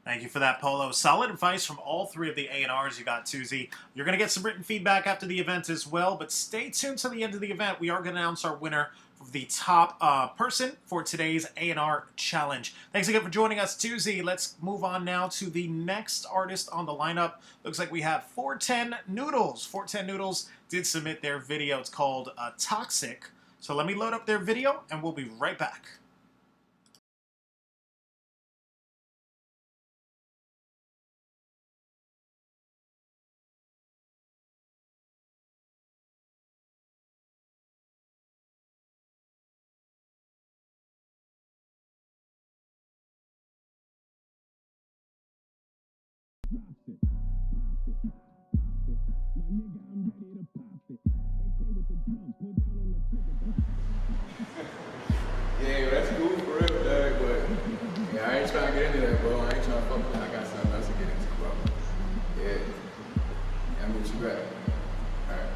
Thank you for that, Polo. Solid advice from all three of the A&Rs you got, Tuesday. You're going to get some written feedback after the event as well, but stay tuned to the end of the event. We are going to announce our winner of the top person for today's A&R challenge. Thanks again for joining us, Tuesday. Let's move on now to the next artist on the lineup. Looks like we have 410 Noodles. 410 Noodles did submit their video. It's called Toxic. So let me load up their video, and we'll be right back. Yeah, that's cool for real, dog, but yeah, I ain't trying to get into that, bro. I ain't trying to fuck with that. I got something else to get into, bro. Yeah. I'm with you back. Alright.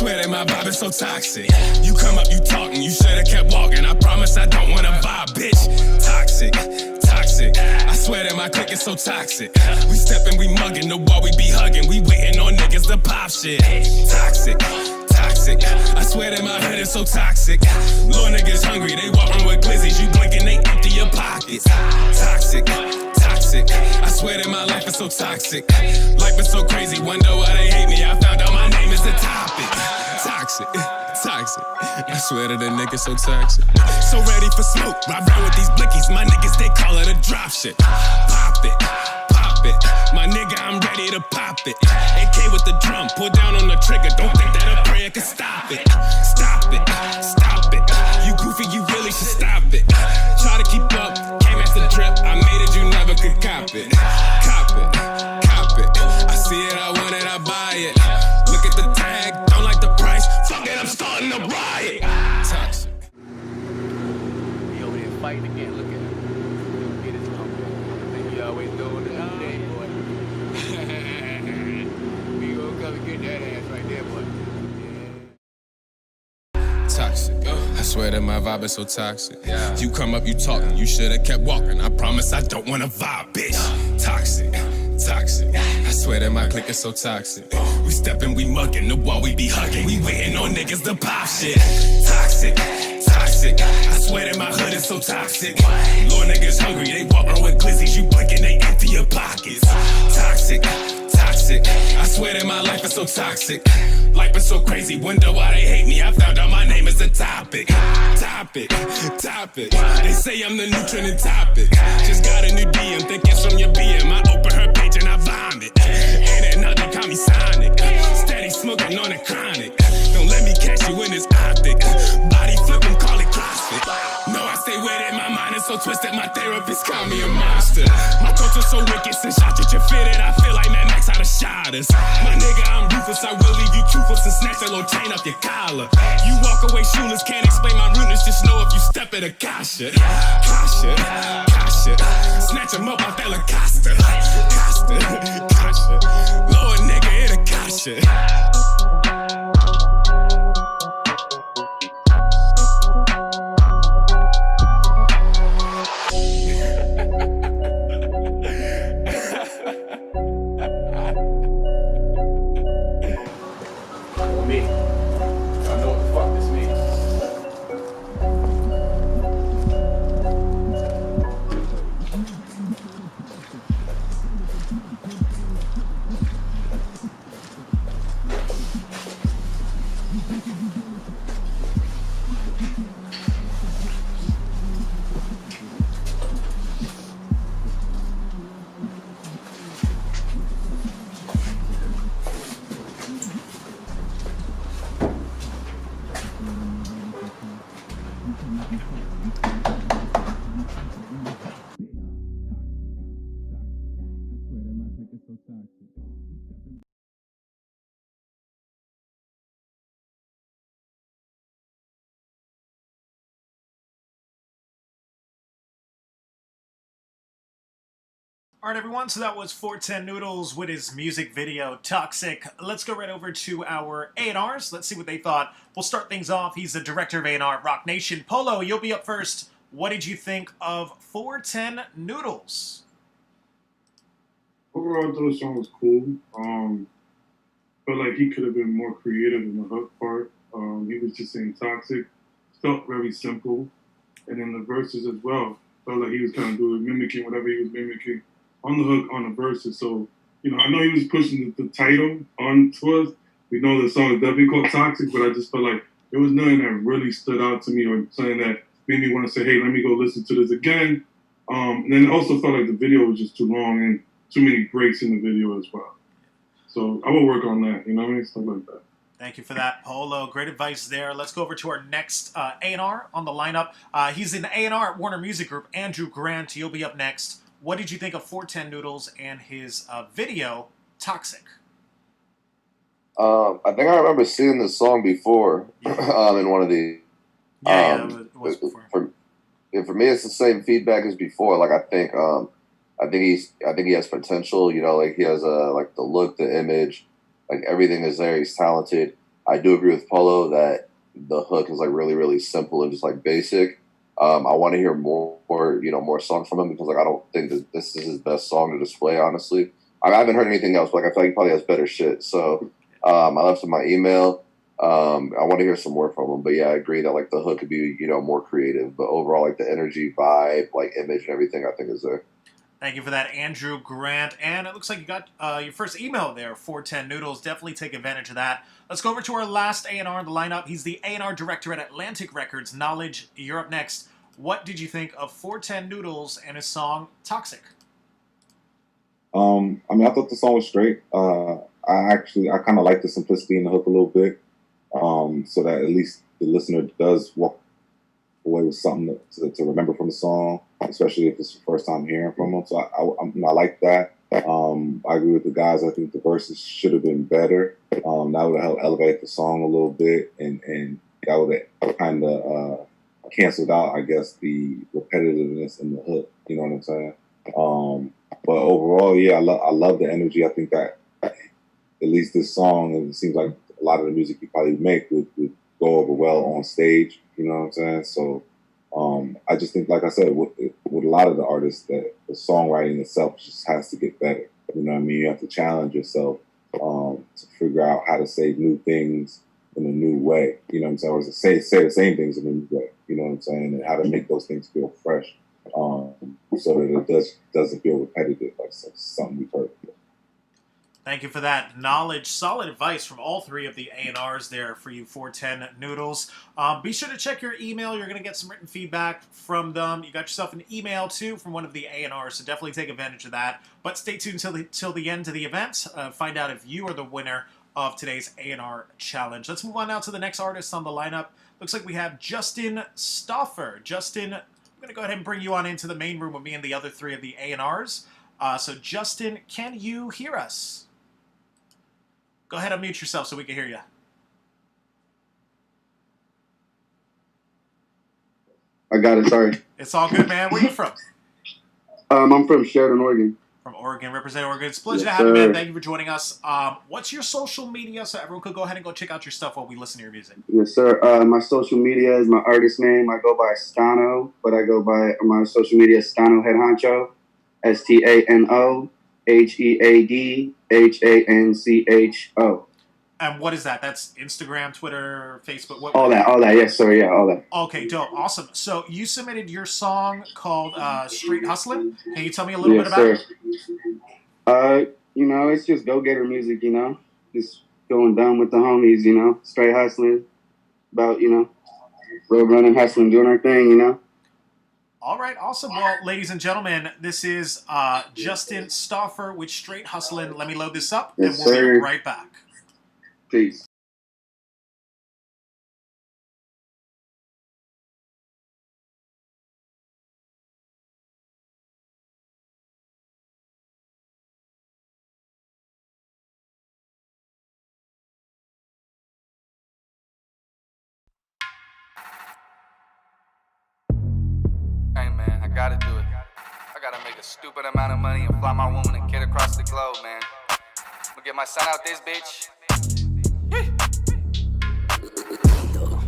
Swear that my vibe is so toxic. You come up, you talking, you should've kept walking. I promise I don't wanna vibe, bitch. Toxic, toxic. I swear that my clique is so toxic. We steppin', we muggin', the wall we be hugging. We waiting on niggas to pop shit. Toxic, toxic. I swear that my hood is so toxic. Little niggas hungry, they walkin' with glizzies. You blinkin', they empty your pockets. Toxic, toxic. I swear that my life is so toxic. Life is so crazy, wonder why they hate me. I found out my name is the topic. Toxic, toxic. I swear that a nigga so toxic. So ready for smoke, ride around with these blickies. My niggas, they call it a drop shit. Pop it, pop stop it. My nigga, I'm ready to pop it. AK with the drum, pull down on the trigger. Don't think that a prayer can stop it. Stop it, stop it. You goofy, you really should stop it. Try to keep up, came at the drip. I made it, you never could cop it. Cop it, cop it. I see it, I want it, I buy it. Look at the tag, don't like the price. Fuck it, I'm starting to riot. Toxic. He over there fighting again. Look at him. He'll get his hump. Like he always do on the new day, boy. We gonna come and get that ass right there, boy. Toxic. I swear that my vibe is so toxic. You come up, you talking, you should've kept walking. I promise I don't wanna vibe, bitch. Toxic, toxic. I swear that my clique is so toxic. We steppin', we muggin', the wall we be hugging. We waiting on niggas to pop shit. Toxic, toxic. I swear that my hood is so toxic. Little niggas hungry, they walk around with glizzies. You blinking, they empty your pockets. Toxic, toxic. I swear that my life is so toxic. Life is so crazy, wonder why they hate me. I found out my name is a topic. Topic, topic. They say I'm the new trending topic. Just got a new DM, think it's from your BM. I open her page and I vomit. Ain't it nothing, call me Sonic. Steady smoking on the chronic. Don't let me catch you in this optic. Body flipping, call it CrossFit. No, I stay with it, my mind is so twisted. My therapist call me a monster. My thoughts are so wicked, since shot that you fitted. I feel like Mad Max out of shot us. My nigga, I'm ruthless, I will leave you toothless and snatch that little chain off your collar. You walk away shoeless, can't explain my rudeness, just know if you step at a Kasha. Kasha, Kasha. Snatch him up off that Lacosta. Costa, Kasha. Lord nigga, it a Kasha. Me. Y'all know what the fuck this means. All right, everyone, so that was 410 Noodles with his music video, Toxic. Let's go right over to our A&Rs. Let's see what they thought. We'll start things off. He's the director of A&R at Rock Nation. Polo, you'll be up first. What did you think of 410 Noodles? Overall, I thought the song was cool. Felt like he could have been more creative in the hook part. He was just saying toxic. Felt very simple. And then the verses as well. Felt like he was kind of mimicking whatever he was mimicking on the hook, on the verses. So, you know, I know he was pushing the title onto us. We know the song is definitely called Toxic, but I just felt like there was nothing that really stood out to me or something that made me want to say, hey, let me go listen to this again. And then it also felt like the video was just too long and too many breaks in the video as well. So I will work on that, you know what I mean? Stuff like that. Thank you for that, Polo. Great advice there. Let's go over to our next A&R on the lineup. He's in A&R at Warner Music Group. Andrew Grant, you'll be up next. What did you think of 410 Noodles and his video, Toxic? I think I remember seeing this song before in one of the. It was before. For me, it's the same feedback as before. Like I think he has potential. You know, like he has like the look, the image, like everything is there. He's talented. I do agree with Polo that the hook is like really, really simple and just like basic. I want to hear more songs from him because like I don't think that this is his best song to display. Honestly, I haven't heard anything else, but like I feel like he probably has better shit. So I left him my email. I want to hear some more from him. But yeah, I agree that like the hook could be more creative. But overall, like the energy, vibe, like image, and everything, I think is there. Thank you for that, Andrew Grant. And it looks like you got your first email there, 410 Noodles. Definitely take advantage of that. Let's go over to our last A&R in the lineup. He's the A&R director at Atlantic Records. Knowledge, you're up next. What did you think of 410 Noodles and his song Toxic? I mean, I thought the song was straight. I kind of like the simplicity in the hook a little bit, so that at least the listener does walk away with something to remember from the song, especially if it's the first time hearing from them. So I like that. I agree with the guys. I think the verses should have been better. That would have helped elevate the song a little bit, and that would have kind of canceled out, I guess, the repetitiveness in the hook. You know what I'm saying? But overall, yeah, I love the energy. I think that at least this song, and it seems like a lot of the music you probably make would go over well on stage. You know what I'm saying? So I just think, like I said, with a lot of the artists, that the songwriting itself just has to get better. You know what I mean? You have to challenge yourself to figure out how to say new things in a new way. You know what I'm saying? Or to say the same things in a new way. You know what I'm saying? And how to make those things feel fresh, so that it doesn't feel repetitive, like something we've heard before. Thank you for that knowledge. Solid advice from all three of the A&Rs there for you 410 Noodles. Be sure to check your email. You're going to get some written feedback from them. You got yourself an email, too, from one of the A&Rs, so definitely take advantage of that. But stay tuned till the end of the event. Find out if you are the winner of today's A&R Challenge. Let's move on now to the next artist on the lineup. Looks like we have Justin Stauffer. Justin, I'm going to go ahead and bring you on into the main room with me and the other three of the A&Rs. So, Justin, can you hear us? Go ahead and unmute yourself so we can hear you. I got it, sorry. It's all good, man. Where are you from? I'm from Sheridan, Oregon. From Oregon, represent Oregon. It's a pleasure to have you, man. Thank you for joining us. What's your social media so everyone could go ahead and go check out your stuff while we listen to your music? Yes, sir. My social media is my artist name. I go by Stano, but I go by my social media Stano Head Honcho, STANOHEADHANCHO. And what is that? That's Instagram, Twitter, Facebook? All that. Yes, sir. Yeah, all that. Okay, dope. Awesome. So you submitted your song called Straight Hustlin'. Can you tell me a little bit about it? It's just go-getter music, just going down with the homies, straight hustling, about, road running, hustling, doing our thing, All right, awesome. Well, ladies and gentlemen, this is Justin Stauffer with Straight Hustlin'. Let me load this up, yes, and we'll sir. be right back. Peace. Hey man, I gotta do it. I gotta make a stupid amount of money and fly my woman and kid across the globe, man. I'm gonna get my son out this bitch.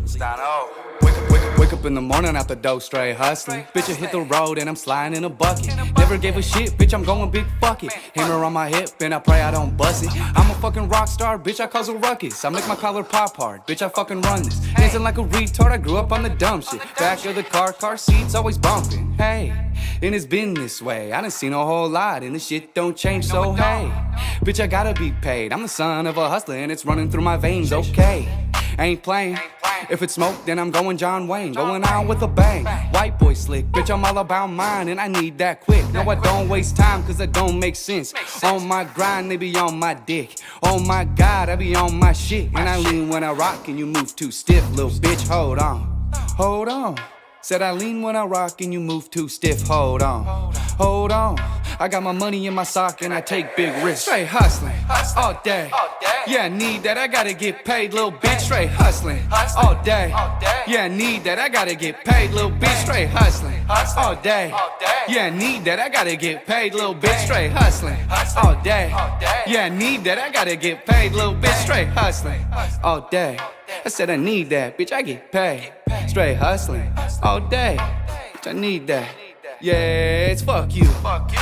Stano. Wake up in the morning out the dough, straight hustling. Bitch, I hit the road and I'm sliding in a bucket. Never gave a shit, bitch, I'm going big fuck it. Hammer on my hip and I pray I don't bust it. I'm a fucking rock star, bitch, I cause a ruckus. I make my collar pop hard, bitch, I fucking run this. Dancing like a retard, I grew up on the dumb shit. Back of the car seats always bumping. Hey, and it's been this way. I done seen a whole lot and this shit don't change, so hey. Bitch, I gotta be paid. I'm the son of a hustler and it's running through my veins, okay. Ain't playing. If it's smoke, then I'm going John Wayne. Going out with a bang. White boy slick, bitch, I'm all about mine, and I need that quick. No, I don't waste time, cause it don't make sense. On my grind, they be on my dick. Oh my God, I be on my shit. And I lean when I rock, and you move too stiff, little bitch, hold on. Hold on. Said I lean when I rock and you move too stiff, hold on. Hold on. I got my money in my sock and I take big risks. Straight hustling, all day. Yeah, I need that, I gotta get paid, little bitch. Straight hustling, all day. Yeah, I need that, I gotta get paid, little bitch. Straight hustling, all day. Yeah, I need that, I gotta get paid, little bitch. Straight hustling, all day. Yeah, I need that, I gotta get paid, little bitch. Straight hustling, all day. I said I need that, bitch, I get paid. Straight hustling, all day. Bitch, I need that. Yeah, it's fuck you.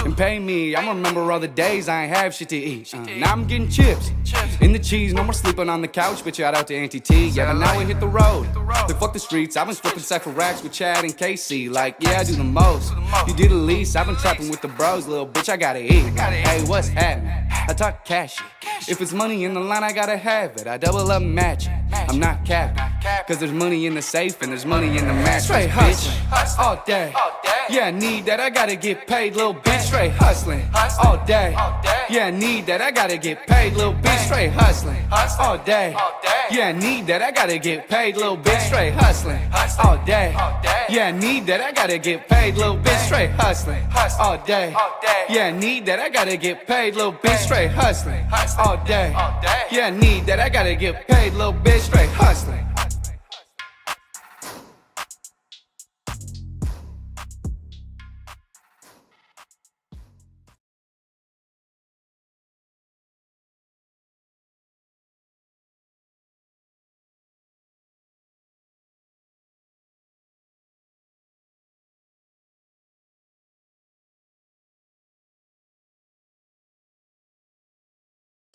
And pay me. I remember all the days I ain't have shit to eat. Now I'm getting chips in the cheese. No more sleeping on the couch. But shout out to Auntie T. Yeah, but now we hit the road. Then fuck the streets. I've been flipping cypher racks with Chad and Casey. Like, yeah, I do the most. You did the least. I've been trapping with the bros, little bitch. I gotta eat. Hey, what's happening? I talk cash shit. If it's money in the line, I gotta have it. I double up matching. I'm not capping. Cause there's money in the safe and there's money in the match. Straight hustling, all day. Yeah, I need that, I gotta get paid, little bitch, straight hustling all day. Yeah, I need that, I gotta get paid, little bitch, straight hustling all day. Yeah, I need that, I gotta get paid, little bitch, straight hustling all day. Yeah, I need that, I gotta get paid, little bitch, straight hustling all day. Yeah, I need that, I gotta get paid, little bitch, straight hustling all day. Yeah, I need that, I gotta get paid, little bitch, straight hustling.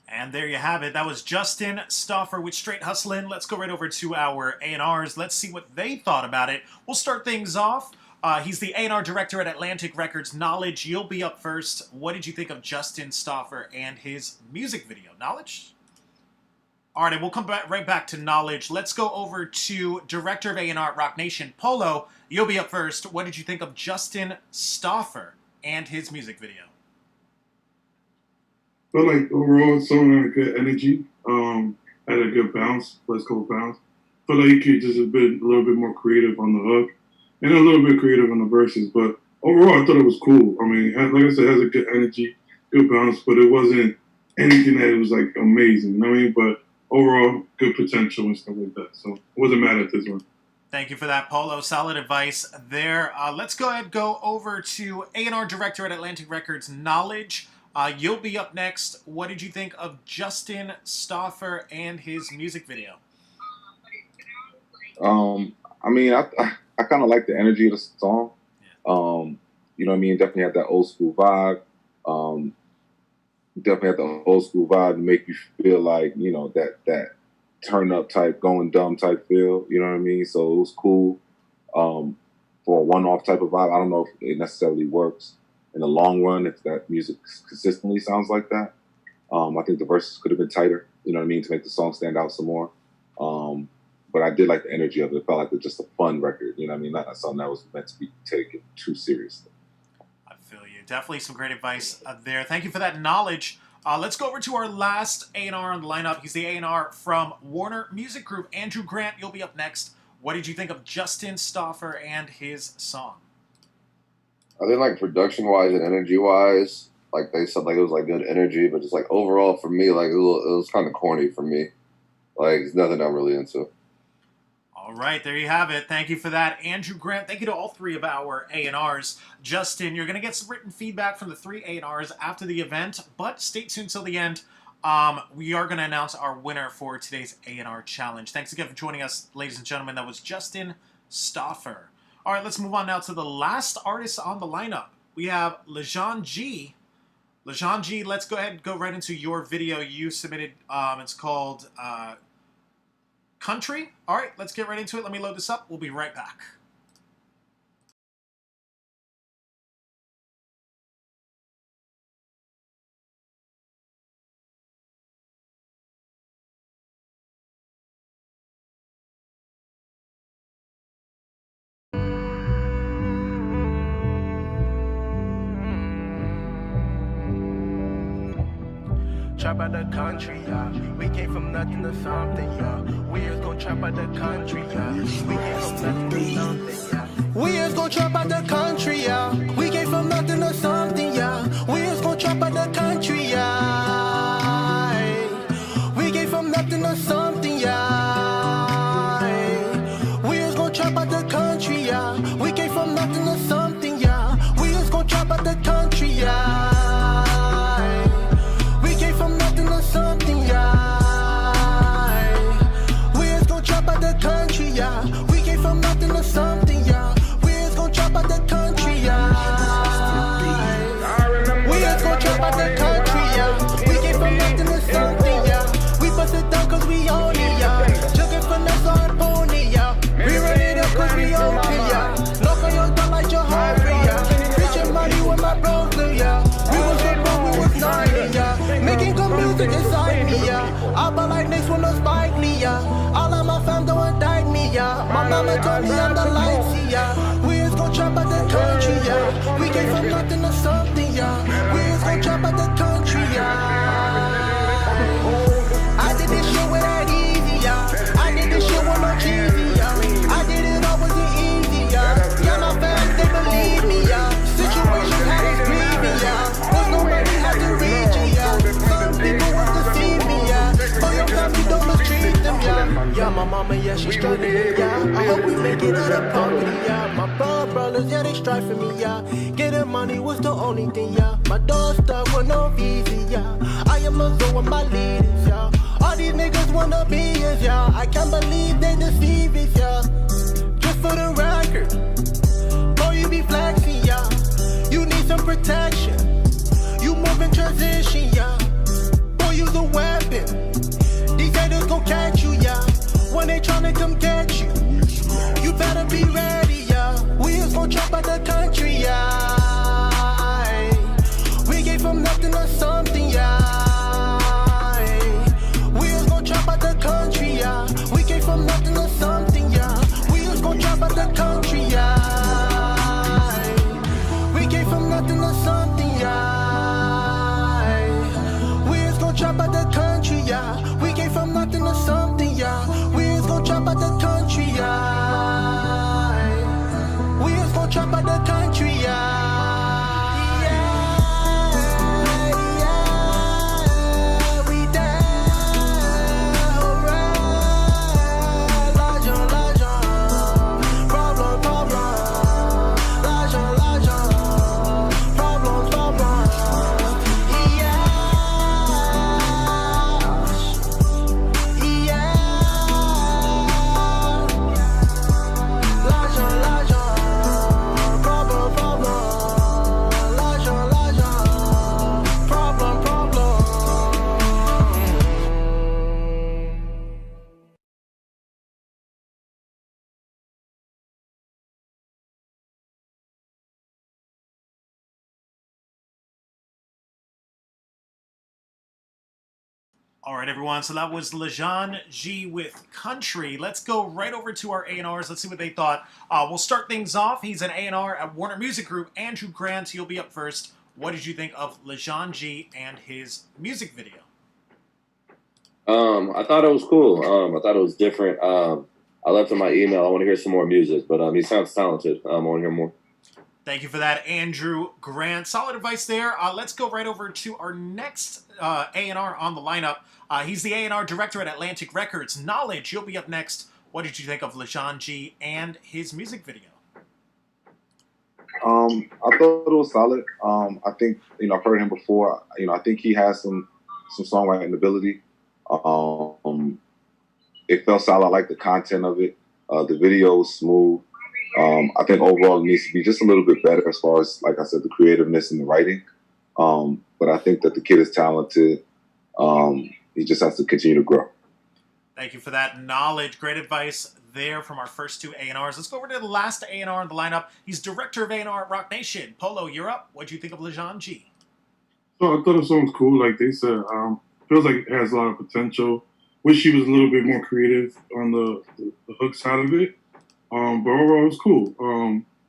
And there you have it. That was Justin Stauffer with Straight Hustlin'. Let's go right over to our A&Rs. Let's see what they thought about it. We'll start things off. He's the A&R director at Atlantic Records. Knowledge, you'll be up first. What did you think of Justin Stauffer and his music video? Knowledge? All right, and we'll come right back to Knowledge. Let's go over to director of A&R at Rock Nation, Polo. You'll be up first. What did you think of Justin Stauffer and his music video? But like overall, the song had a good energy, had a good bounce, West Coast bounce. Felt like he could just a little bit more creative on the hook, and a little bit creative on the verses. But overall, I thought it was cool. I mean, like I said, it has a good energy, good bounce, but it wasn't anything that was like amazing. You know what I mean? But overall, good potential and stuff like that. So I wasn't mad at this one. Thank you for that, Polo. Solid advice there. Let's go over to A&R director at Atlantic Records, Knowledge. You'll be up next. What did you think of Justin Stauffer and his music video? I mean, I kind of like the energy of the song. You know what I mean? Definitely had that old school vibe. Definitely had the old school vibe to make you feel like, you know, that turn up type, going dumb type feel. You know what I mean? So it was cool for a one-off type of vibe. I don't know if it necessarily works in the long run, if that music consistently sounds like that. I think the verses could have been tighter, you know what I mean, to make the song stand out some more. But I did like the energy of it. It felt like just a fun record, you know what I mean, not something that was meant to be taken too seriously. I feel you. Definitely some great advice there. Thank you for that Knowledge. Let's go over to our last A&R on the lineup. He's the A&R from Warner Music Group. Andrew Grant, you'll be up next. What did you think of Justin Stauffer and his song? I think like production-wise and energy-wise, like they said, like it was like good energy, but just like overall for me, like it was kind of corny for me. Like it's nothing I'm really into. All right, there you have it. Thank you for that, Andrew Grant. Thank you to all three of our A&Rs. Justin, you're going to get some written feedback from the three A&Rs after the event, but stay tuned till the end. We are going to announce our winner for today's A&R challenge. Thanks again for joining us, ladies and gentlemen. That was Justin Stauffer. All right, let's move on now to the last artist on the lineup. We have Lejean G. Lejean G, let's go ahead and go right into your video you submitted. It's called Country. All right, let's get right into it. Let me load this up. We'll be right back. Trap out the country, yeah. We came from nothing to something, yeah. We just gon' trap out the country, yeah. We came from nothing to something, yeah. We just gon' trap out the country, yeah. We came from nothing to something, yeah. We just gon' trap out the country, yeah. We came from nothing to something, yeah. We just gon' trap out the country, yeah. We came from nothing to something, yeah. We just gon' trap out the country, yeah. Something, yeah. We just gon' trap out the country, yeah. We came from nothing to something, yeah. We just gon' trap out the country, yeah. We just gon' trap out the country, yeah. We came from nothing to something, yeah. We bust it down cause we own it, yeah. Jugging finesse on pony, yeah. We run it up cause we own it, yeah. Look on your gun like Jehovah, yeah. Reaching money with my bros, yeah. We was so broke, we was 90, yeah. Making good music inside me, yeah. I bought like next one, no Spike Lee, yeah. All of my fam don't indict me, yeah. My mama told me I'm the light, see, yeah. We just gon' trap out the country, yeah. dollars, yeah, they strive for me, yeah. Getting money was the only thing, yeah. My dog stuck with no visa, yeah. I am a zoo with my leaders, yeah. All these niggas wanna be us, yeah. I can't believe they deceive us, yeah. Just for the record, boy, you be flexing, yeah. You need some protection. You move in transition, yeah. Boy, use a weapon. These haters gon' catch you, yeah. When they tryna come get you, you better be ready, yeah. We is gon' trap out the country, yeah. We came from nothing to something, yeah. We is gon' trap out the country, yeah. We came from nothing to something, yeah. We is gon' trap out the country, yeah. We came from nothing to something, yeah. We is gon' trap out the country, yeah. We came from nothing to something, yeah. We is gon' trap out the country, yeah. We is gon' trap out the country, yeah. All right, everyone. So that was Lejean G with Country. Let's go right over to our A&Rs. Let's see what they thought. We'll start things off. He's an A&R at Warner Music Group. Andrew Grant, you'll be up first. What did you think of Lejean G and his music video? I thought it was cool. I thought it was different. I left him my email. I want to hear some more music, but he sounds talented. I want to hear more. Thank you for that, Andrew Grant. Solid advice there. Let's go right over to our next A&R on the lineup. He's the A&R director at Atlantic Records. Knowledge, you'll be up next. What did you think of Lejean G and his music video? I thought it was solid. I think, I've heard him before. I think he has some songwriting ability. It felt solid. I like the content of it. The video was smooth. I think overall it needs to be just a little bit better as far as, like I said, the creativeness and the writing. But I think that the kid is talented. He just has to continue to grow. Thank you for that knowledge. Great advice there from our first two A&Rs. Let's go over to the last A&R in the lineup. He's director of A&R at Rock Nation. Polo, you're up. What do you think of Lejean G? So I thought the song was cool. Like they said, feels like it has a lot of potential. Wish he was a little bit more creative on the hook side of it. But overall, it was cool.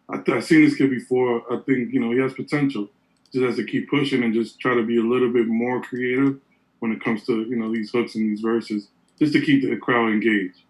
I've seen this kid before. I think, he has potential. Just has to keep pushing and just try to be a little bit more creative when it comes to, these hooks and these verses, just to keep the crowd engaged.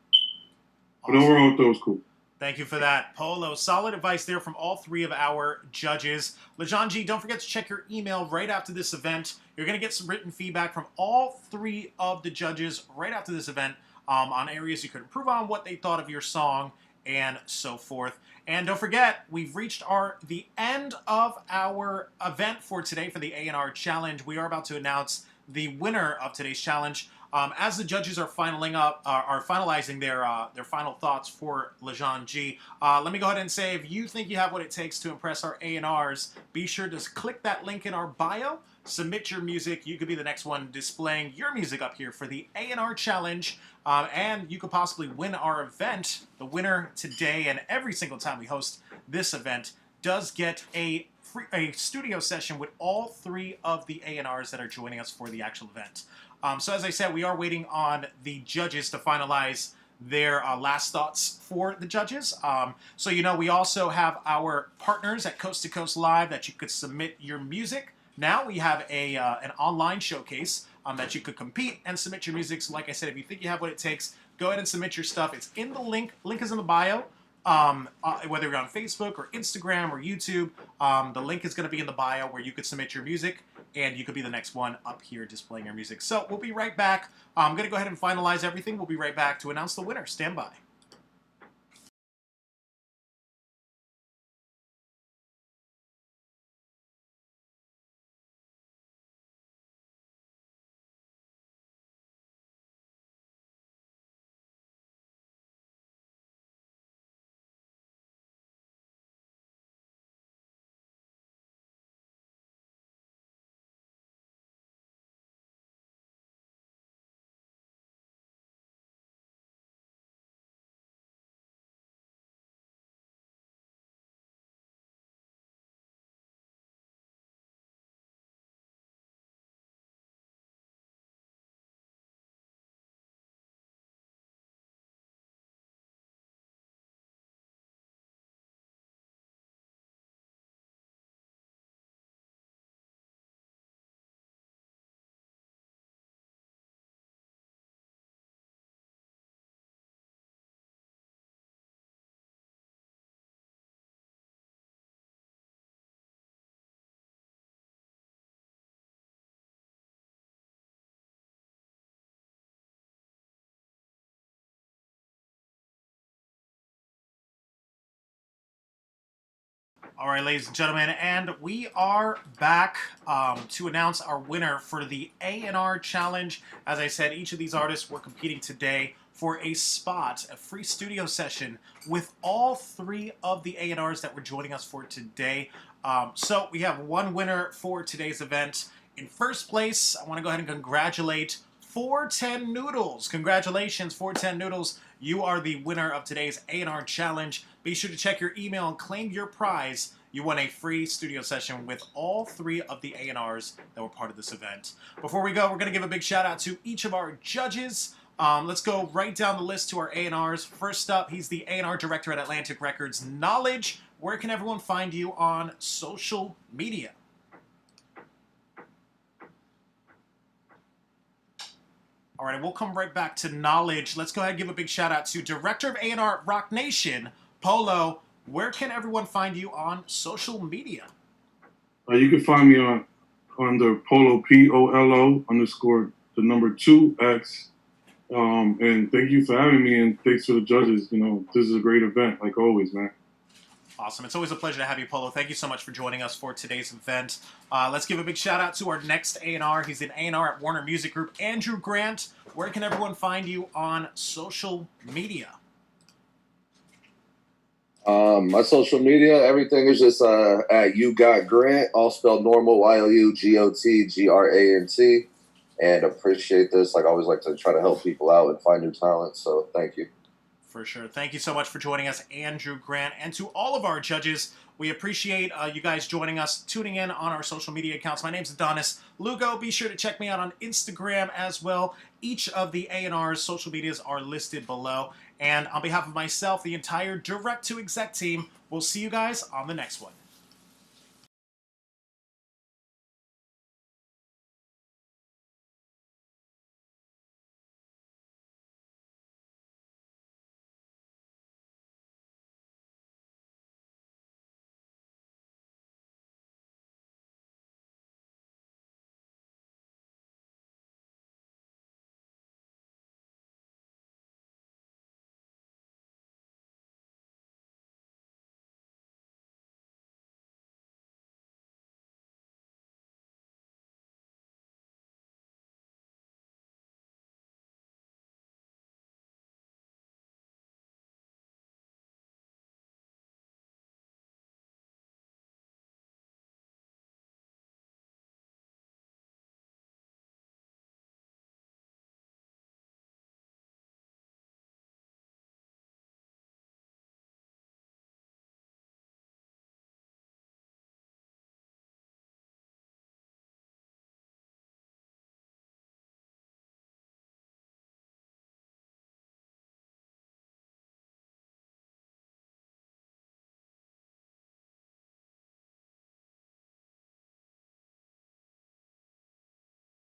But overall, I thought it was cool. Thank you for that, Polo. Solid advice there from all three of our judges. Lejean G, don't forget to check your email right after this event. You're going to get some written feedback from all three of the judges right after this event on areas you could improve on, what they thought of your song, and so forth. And don't forget, we've reached the end of our event for today for the A&R Challenge. We are about to announce the winner of today's challenge. As the judges are finalizing their final thoughts for Lejean G, let me go ahead and say, if you think you have what it takes to impress our A&Rs, be sure to click that link in our bio, submit your music. You could be the next one displaying your music up here for the A&R Challenge, and you could possibly win our event. The winner today and every single time we host this event does get a studio session with all three of the A&Rs that are joining us for the actual event. So as I said, we are waiting on the judges to finalize their last thoughts for the judges. So we also have our partners at Coast to Coast Live that you could submit your music. Now we have an online showcase that you could compete and submit your music. So like I said, if you think you have what it takes, go ahead and submit your stuff. It's in the link. Link is in the bio. Whether you're on Facebook or Instagram or YouTube, the link is going to be in the bio where you could submit your music, and you could be the next one up here displaying your music. So we'll be right back. I'm going to go ahead and finalize everything. We'll be right back to announce the winner. Stand by. All right, ladies and gentlemen, and we are back to announce our winner for the A&R Challenge. As I said, each of these artists were competing today for a spot, a free studio session with all three of the A&Rs that were joining us for today. So we have one winner for today's event. In first place, I want to go ahead and congratulate 410 Noodles. Congratulations, 410 Noodles. You are the winner of today's A&R Challenge. Be sure to check your email and claim your prize. You won a free studio session with all three of the A&Rs that were part of this event. Before we go, we're going to give a big shout out to each of our judges. Let's go right down the list to our A&Rs. First up, he's the A&R director at Atlantic Records, Knowledge. Where can everyone find you on social media? All right, we'll come right back to Knowledge. Let's go ahead and give a big shout out to Director of A&R at Rock Nation, Polo. Where can everyone find you on social media? You can find me on under Polo, POLO _ the number 2X. And thank you for having me, and thanks to the judges. You know, this is a great event, like always, man. Awesome. It's always a pleasure to have you, Polo. Thank you so much for joining us for today's event. Let's give a big shout out to our next A&R. He's an A&R at Warner Music Group, Andrew Grant. Where can everyone find you on social media? My social media, everything is just at You Got Grant, all spelled normal, YOUGOTGRANT. And appreciate this. Like, I always like to try to help people out and find new talent. So thank you. For sure. Thank you so much for joining us, Andrew Grant. And to all of our judges, we appreciate you guys joining us, tuning in on our social media accounts. My name's Adonis Lugo. Be sure to check me out on Instagram as well. Each of the A&R's social medias are listed below. And on behalf of myself, the entire Direct to Exec team, we'll see you guys on the next one.